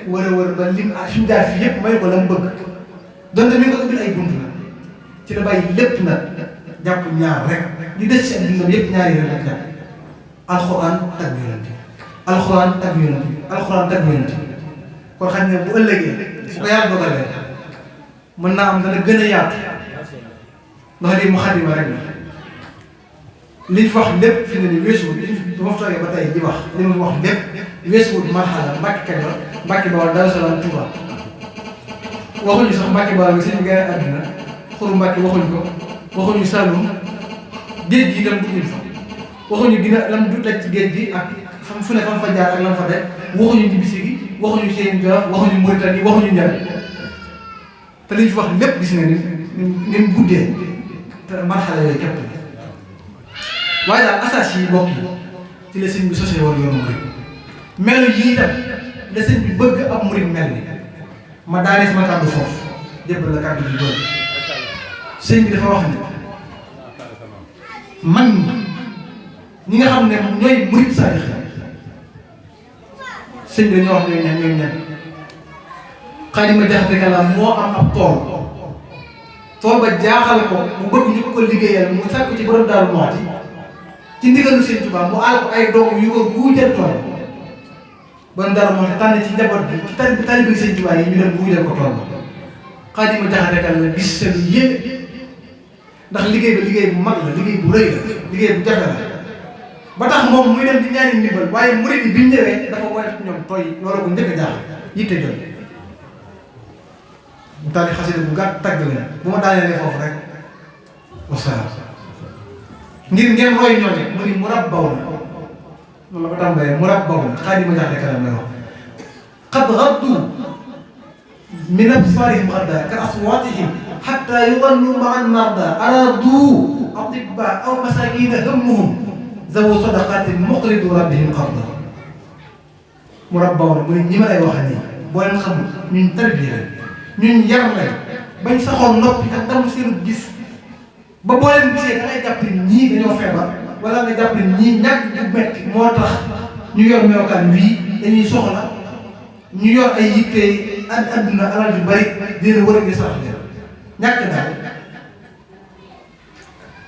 S1: wër ba lim fi mu jaar fii yëpp may ko la mu bëgg donte mi nga ko ubbil ay bunt la ci la bàyyi lépp nag jàpp ñaar rek li des ci ak dundam yëpp ñaari rek la jàpp alxuraan tagg yonent bi alxuraan tagg yonent bi alxuraan tagg yonent bi kon xam ne bu ëllëgee bu ko yàlla dogalee mën naa am dana gën a yaatu ndax lii mu xadima rek la liñ fa wax lépp fi ne nii weesuwul bu ma toogee ba tey di wax li ma wax lépp weesuwul marxala Mbàkke Kajoor Mbàkke Bawol Daaru Salaam Tuuba waxuñu sax Mbàkke Bawol bi sëñ bi gën a àddina xuru Mbàkke waxuñ ko waxuñu Saalum géej gi itam dugguñ fa waxuñu dina lam du daj ci géej gi ak fu ne fan fa jaar ak lam fa def waxuñu Ñibbisi gi waxuñu Seen Jolof waxuñu Mauritanie waxuñu Njaañ te liñ fi wax lépp gis nga ni mu guddee te marxala yooyu képp waaye daal asaas yi bokk yi ci la sëñ bi sosee woon yoonu murid mel yii itam la sëñ bi bëgg ab murid mel ni ma daanee sama kàddu foofu jébbal la kàddu bi doon sëñ bi dafa wax ne man ñi nga xam ne ñooy murid saadix sëñ bi dañoo wax ñooy ñan Xaadima Jaxate Kala moo am ab tool ba jaaxal ko mu bëgg ñu ko liggéeyal mu sàkk ci borom Daaru Muxti ci ndigalu Sëñ Tuubaa mu àll ko ay doom yu ko wuujal tool bon dara moo tax tànn ci njaboot bi ci taalibe Sëñ Tuubaa yi ñu dem bu wujjal ko tool Xaadima Jaxate Ka la gis seen yéen ndax liggéey ba liggéey bu mag la liggéey bu rëy la liggéey bu jafe la ba tax moom muy dem di ñaani ndimbal waaye murid yi bi ñu ñëwee dafa woyof ñoom tooy loolu ko njëkk a jaaxal yitte jot mu taali xasida bu gàtt tagg leen bu ma daanelee foofu rek wasalaam ngir ngeen roy ñooñe mu ni murabbaw na loolu la ko tàmbalee murabbaw na Xaadima Jaxate Ka la may wax qad gaddu min absarihim gadda ka aswatihim hatta yudannu ma'an marda aradu atibba aw masakina hammuhum zawu sadaqatin muqridu rabbihim qarda murabbaw na mu ne ñi ma lay wax nii boo leen xamul ñun tarbiya lañ ñun yar lañ bañ saxoon noppi ak damu seenu gis ba boo leen gisee da ngay jàpp ni ñii dañoo feebar wala nga jàpp ni ñii ñàkk bu metti moo tax ñu yor melokaan wii dañuy soxla ñu yor ay yitte adduna alal yu bari dina war a ngi sarax leen ñàkk daal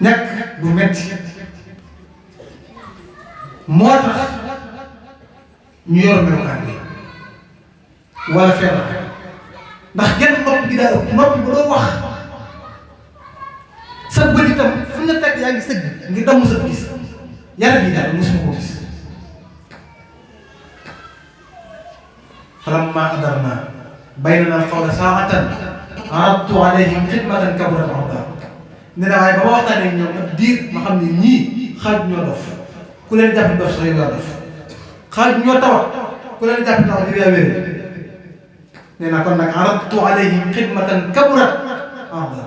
S1: ñàkk bu metti moo tax ñu yor melokaan bi wala feebar ndax genn nopp gi daa ëpp nopp ba doo wax sa bët itam fu nga fekk yaa ngi sëgg ngir damm sa gis yar bi daal mosuma ko gis falamma adarna baynana al-qawla saa'atan aradtu alayhim xidmatan kaburat arda ne na waaye ba ma waxtaanee ak ñoom ab diir ma xam ne ñii xaaj ñoo dof ku leen jàpp dof sax yow yaa dof xaaj ñoo tawat ku leen jàpp tawat yow yaa wér nee naa kon nag aradtu alayhim xidmatan kaburat arda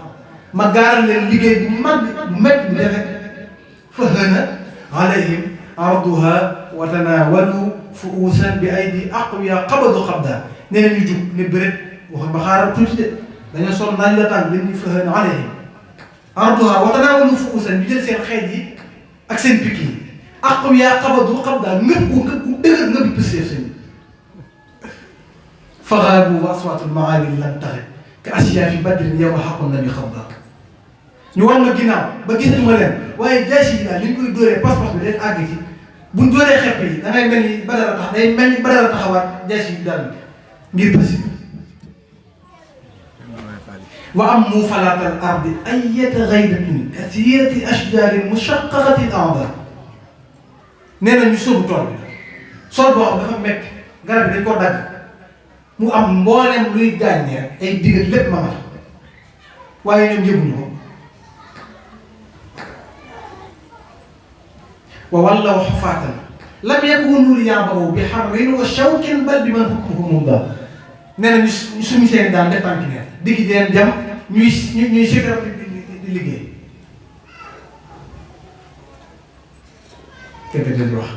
S1: ma gaaral leen liggéey bu mag bu métti bu defe fa hëna alayhim arduha wa tanawalu fuusan bi aydi aqwiya qabadu qabda nee na ñu jug ne bëret waxoon ba xaaral tuuti de dañoo sonn naaj la tàng dañuy fa hëna alayhim arduha wa tanawalu fuusan ñu jël seen xeej yi ak seen picc yi aqwiya qabadu qabda ngëb ko dëgër ngëb pësee seen faxaabu wa aswaatul maawili lam taxit ka asiyaafi badrin yow xaqun nabi xabda ñu wan ma ginnaaw ba gisatuma leen waaye jaasi yi daal li ñu koy dóoree pas-pas bi day àgg ci buñ dóoree xepp yi da ngay mel ni badara tax day mel ni badara taxawaat jaasi yi daal ngir pësi wa am mu falaatal ardi ayyata gaydatin kasirati ashjaarin mushaqqaqatin a'da nee na ñu sóobu tool bi sol boo xam dafa métti garab bi dañ koo dagg mu am mboolem luy gàññee ay digal lépp ma nga waaye ñoom yëguñu ko wa wallaw xufaatan lam yakunu liya'bahu bi harrin wa shawkin bal bi man hukmuhu mumda nee na ñu suñu seen daan def tànk neen digg deen jam ñuy sikar di liggéey te dañuy wax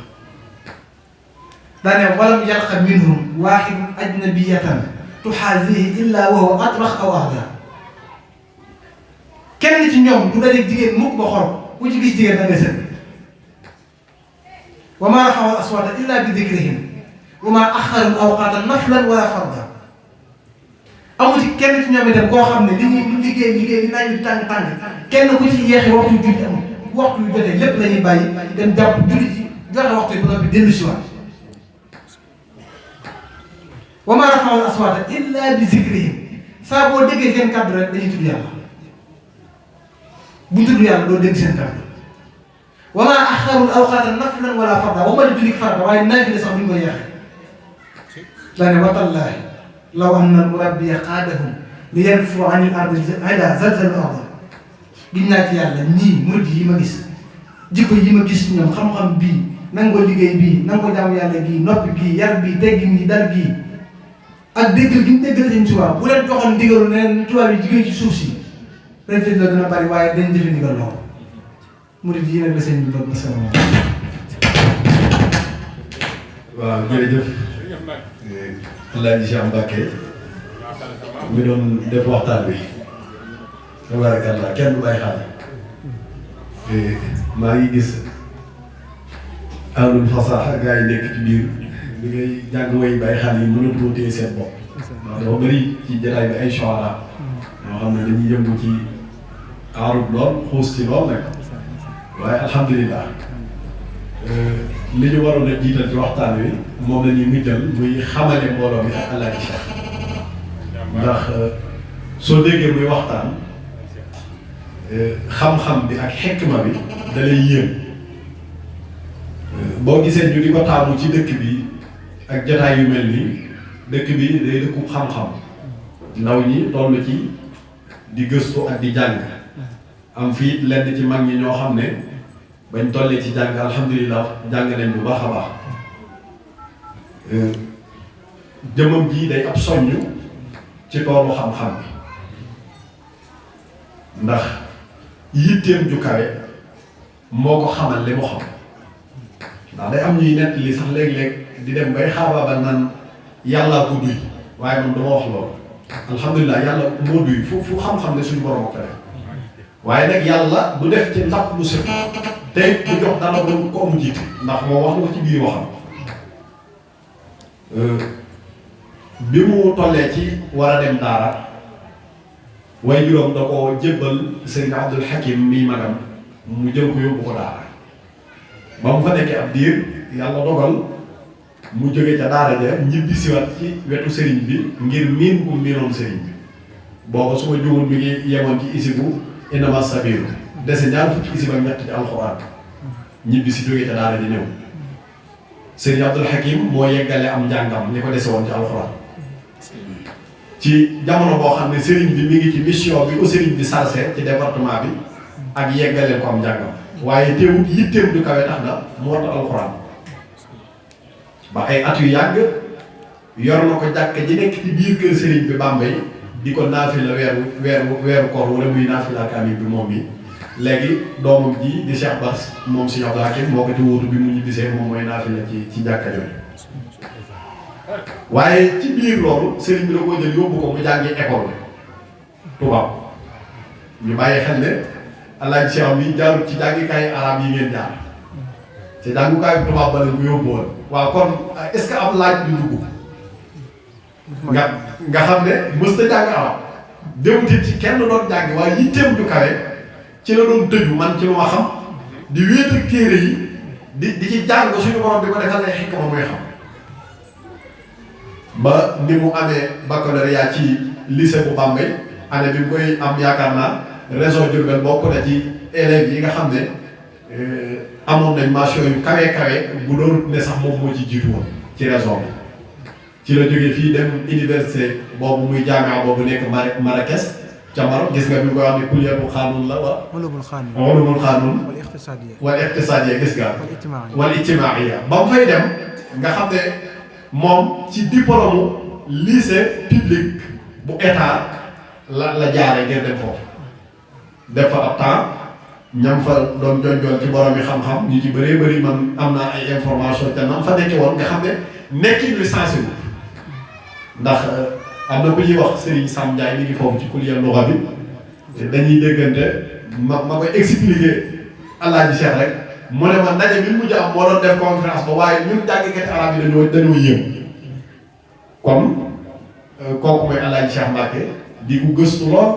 S1: daane walam yalqa minhum waaxidun ajnabiyatan tuxaazihi illa wa huwa atrax aw ahda kenn ci ñoom du dajeeg jigéen mukk ba xor ku ci gis jigéen da ngay sëgg wa maa rafaw aswaata illa bi dikrihim wa maa axaru awqaata naflan wala farda amu ci kenn ci ñoom itam koo xam ne li ñuy liggéey li nañu tàng kenn ku ci yeexi waxtu julli amul waxtu yu jotee lépp la ñuy bàyyi dem jàpp julli ci joxe waxtu yi ba noppi dellu si waat wa maa rafaw aswaata illa bi zikrihim saa boo déggee seen kàddu rek dañuy tudd yàlla bu tudd yàlla doo dégg seen kàddu wa maa axarul awqaata naflan wala farda wa ma di julli farda waaye naafile sax duñ ko yeexe daane watallaahi law anna al-murabbiya qaadahum li yanfu an al-ardi ida zalzal al-arda giñ naa ci yàlla ñii murid yi ma gis jikko yi ma gis ñoom xam-xam bii nangoo liggéey bii nangoo jaamu yàlla gii noppi bii yar bii teggin gi dal gii ak déggal gi ñu déggal seen tubaab bu leen joxoon ndigalu neen tubaab yi jigéen ci suuf si ren tëj la dina bari waaye dañ jëfe ndigal lool murid yi nag la seen bi bëgg asalaamaaleykum.
S2: waaw jërëjëf El Hadj Cheikh Mbacké mi doon def waxtaan bi tabarakallah kenn du bàyyi xaal maa ngi gis ahlul fasaha gars yi nekk ci biir bi ngay jàng way bàyyi xaal yi mënatuloo téye seen bopp waaw dafa bëri ci jataay bi ay shuara ñoo xam ne dañuy yëngu ci aarub lool xuus ci lool nag waaye alhamdulilah li ñu waroon a jiital ci waxtaan wi moom la ñuy mujjal muy xamale mbooloo mi ak Alaaji Cheikh ndax soo déggee muy waxtaan xam-xam bi ak xekma bi da lay yéem boo gisee ñu di ko taamu ci dëkk bi ak jotaay yu mel nii dëkk bi day dëkku xam-xam ndaw ñi toll ci di gëstu ak di jàng am fii lenn ci mag ñi ñoo xam ne bañ tollee ci jàng alhamdulilah jàng nañ bu baax a baax jëmmam ji day ab soññ ci toolu xam-xam bi ndax yitteem ju kawe moo ko xamal li mu xam ndax day am ñuy nett li sax léeg-léeg di dem bay xaabaabal naan yàllaa ko duy waaye man dama wax loolu alhamdulilah yàlla moo duy fu xam-xam ne suñu borom a ko def waaye nag yàlla du def ci ndab lu set te du jox dara ba ko amu jiite ndax moo wax na ko ci biir waxam bi mu tollee ci war a dem daara waaye juróom da ko jébbal sëriñ Abdul Hakim mii magam mu jël ko yóbbu ko daara ba mu fa nekkee ab diir yàlla dogal mu jóge ca daara ja ñibbisiwaat ci wetu sëriñ bi ngir miin ku miinoon sëriñ bi booba su ma juumul mi ngi yemoon ci isibu inama sabiru dese ñaar fukki isib ak ñett ci alxuraan ñibbisi jóge ca daara ji ñëw sëriñ Abdul Hakim moo yeggale am njàngam li ko dese woon ci alxuraan ci jamono boo xam ne sëriñ bi mi ngi ci mission bi ko sëriñ bi sarse ci département bi ak yeggale ko am njàngam waaye teewut yitteem du kawe tax na mu wattu alxuraan ba ay at yu yàgg yor na ko jàkk ji nekk ci biir kër sëriñ bi Bambey di ko naafila weeru koor wala muy naafila kaamil bi moom mi léegi doomam ji di Cheikh Bass moom si Abdou Hakim moo ko ci wuutu bi mu ñibbisee moom mooy naafila ci jàkka jooju waaye ci biir loolu sëriñ bi da koo jël yóbbu ko mu jàngi école tubaab ñu bàyyi xel ne Alaaji Cheikh bi jaarul ci jàngikaayu arab yi ngeen jaar te jàngukaayu tubaab ba la mu yóbbu woon waaw kon est-ce que am laaj bi dugg nga xam ne mës ta jàng arab déwutit ci kenn doon jàng waaye yitteem ju kawe ci la doon tëju man ci lu ma xam di wéet ak téere yi di ci jàng suñu borom di ko defal ay xikma muy xam ba ni mu amee baccalauréat ci lycée bu Bambey année bi mu koy am yaakaar naa région Diourbel bokk na ci élèves yi nga xam ne amoon nañ mention yu kawe bu doon ne sax moom moo ci jiitu woon ci région bi ci la jógee fii dem université boobu muy jaamia boobu nekk Marrakech ca Maroc gis nga bi mu koy wax ne kulliyatul xaanun la wa ulumul xaanun wal iqtisaadiya gis nga wal ijtimaiya ba mu fay dem nga xam ne moom ci diplôme lycée public bu état la jaaree ngeen dem foofu def fa ab temps ñam fa doon jonjoon ci borom yi xam-xam ñu ci bëree bëri man am naa ay information te nam fa nekke woon nga xam ne nekkin licence wu ndax am na ku ñuy wax Serigne Sam Ndiaye mi ngi foofu ci kuliya luxa bi dañuy déggante ma koy expliquer Alaaji Cheikh rek mu ne ma ndaje bi mujj am moo doon def conférence ba waaye ñun jàngkati arab yi dañoo yéem kon kooku mooy Alaaji Cheikh Mbacke di ko gëstu lool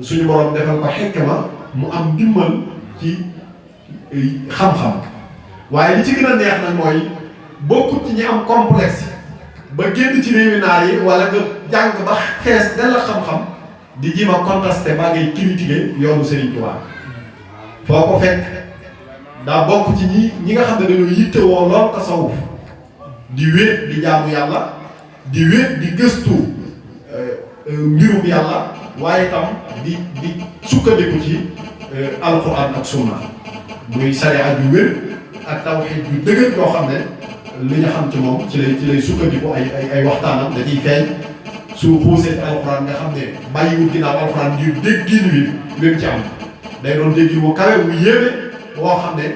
S2: suñu borom defal ko xikma mu am ndimbal ci xam-xam waaye li ci gën a neex nag mooy bokkut ci ñi am complexe ba génn ci réewi naar yi wala nga jàng ba xees dal la xam-xam di ji ma contesté baa ngay critiquer yoonu Serigne Touba foo ko fekk daa bokk ci ñi nga xam ne dañoo yittewoo lool tasawuf di wéet di jaamu yàlla di wéet di gëstu mbirum yàlla waaye tam di sukkandiku ci alquran ak sunna muy sariya ju wér ak tawxiid ju dëgër yoo xam ne li ñu xam ci moom ci lay sukkandiku ay waxtaanam da ciy feeñ su xuusee ci alquran nga xam ne bàyyiwul ginnaaw alquran ngir déggin wi mu ci am day doon déggin wu kawe wu yéeme woo xam ne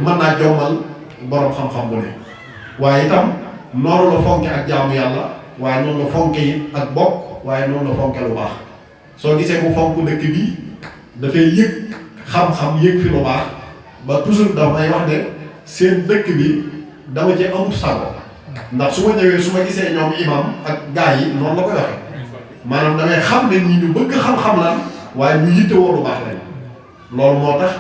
S2: mën naa jommal borom xam-xam bu ne waaye itam noonu la fonke ak jaamu yàlla waaye noonu la fonke it ak bokk waaye noonu la fonke lu baax soo gisee mu fonk dëkk bi dafay yëg xam-xam yëg fi lu baax ba toujours damay wax ne seen dëkk bi dama ci amut sago ndax su ma ñëwee su ma gisee ñoom imam ak gars yi noonu la koy waxee maanaam damay xam ne ñi ñu bëgg xam-xam lan waaye ñu yittewoo lu baax lañ loolu moo tax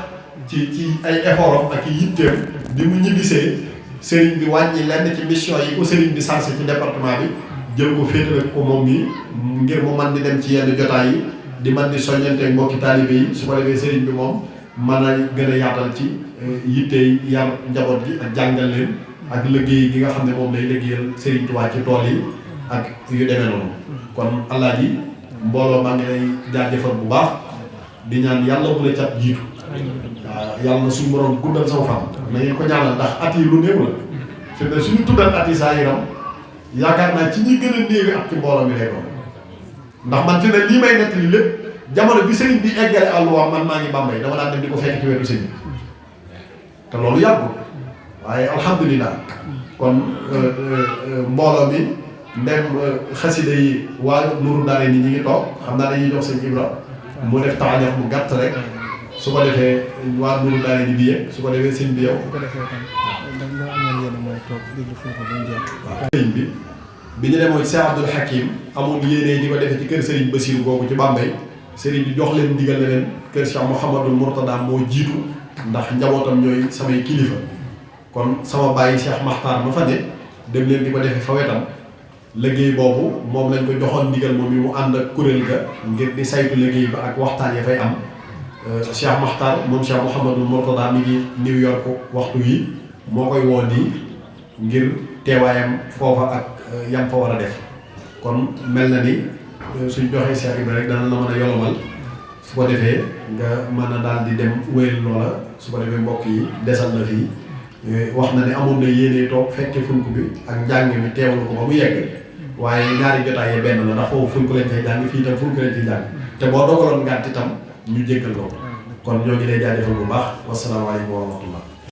S2: ci ay effort ak i yitteem bi mu ñibbisee sëriñ bi wàññi lenn ci mission yi ko sëriñ bi sarsé ci département bi jël ko féetale ko moom mi ngir mu man di dem ci yenn jotaay yi di man di soññante mbokki taalibe yi su ko defee sëriñ bi moom mën a gën a yaatal ci yitte yar njaboot gi ak jàngal leen ak liggéey gi nga xam ne moom lay liggéeyal Sëriñ Tuubaa ci tool yi ak yu demee noonu kon Alaaji mbooloo maa ngi lay jaajëfal bu baax di ñaan yàlla bu la cat jiitu waaw yàlla na suñu borom guddal sama fan na ngeen ko ñaanal ndax at yi lu néew la fi ne suñu tuddal at yi saa yiram yaakaar naa ci ñi gën a néewi at ci mbooloo mi lay doon ndax man fi ne lii may nettali lépp jamono bi sëriñ bi eggale àlluwaam man maa ngi Bambey dama daan dem di ko fekk ci wetu sëriñ te loolu yàggul waaye alhamdulilah kon mbooloo mi ndem xasida yi waa Nuuru Daarayni ñi ngi toog xam naa dañuy jox sëñ Ibra mu def taxañax mu gàtt rek su ko defee waa Nuuru Daarayni bi yëg su ko defee sëñ bi yow. waaw sëriñ bi ñu demoon Cheikh Abdoul Hakim amul yéene di ko defee ci kër Serigne Bassirou googu ci Bambey Serigne bi jox leen ndigal ne leen kër Cheikh Mouhamadul Mourtada moo jiitu ndax njabootam ñooy samay kilifa kon sama bàyyi Cheikh Makhtar ma fa ne dem leen di ko defee fa wetam liggéey boobu moom lañ ko joxoon ndigal moom mi mu ànd ak kuréel ga ngir di saytu liggéey ba ak waxtaan ya fay am Cheikh Makhtar moom Cheikh Mouhamadul Mourtada mi ngi New York waxtu yi moo koy woo nii ngir teewaayam foofa ak yam fa war a def kon mel na ni suñ joxee Cheikh Ibra rek dana la mën a yolomal su ko defee nga mën a daal di dem wéyal loola su ko defee mbokk yi desal na fii wax na ne amoon na yéene toog fekke fulk bi ak njàng mi teewlu ko ba mu yegg waaye ñaari jotaay yi benn la ndax foofu fulk lañ fay jàng fii itam fulk lañ fiy jàng te boo dogaloon ngànt itam ñu jéggal ko kon ñoo ngi lay jaajëfal bu baax wasalaamaaleykum wa rahmatullah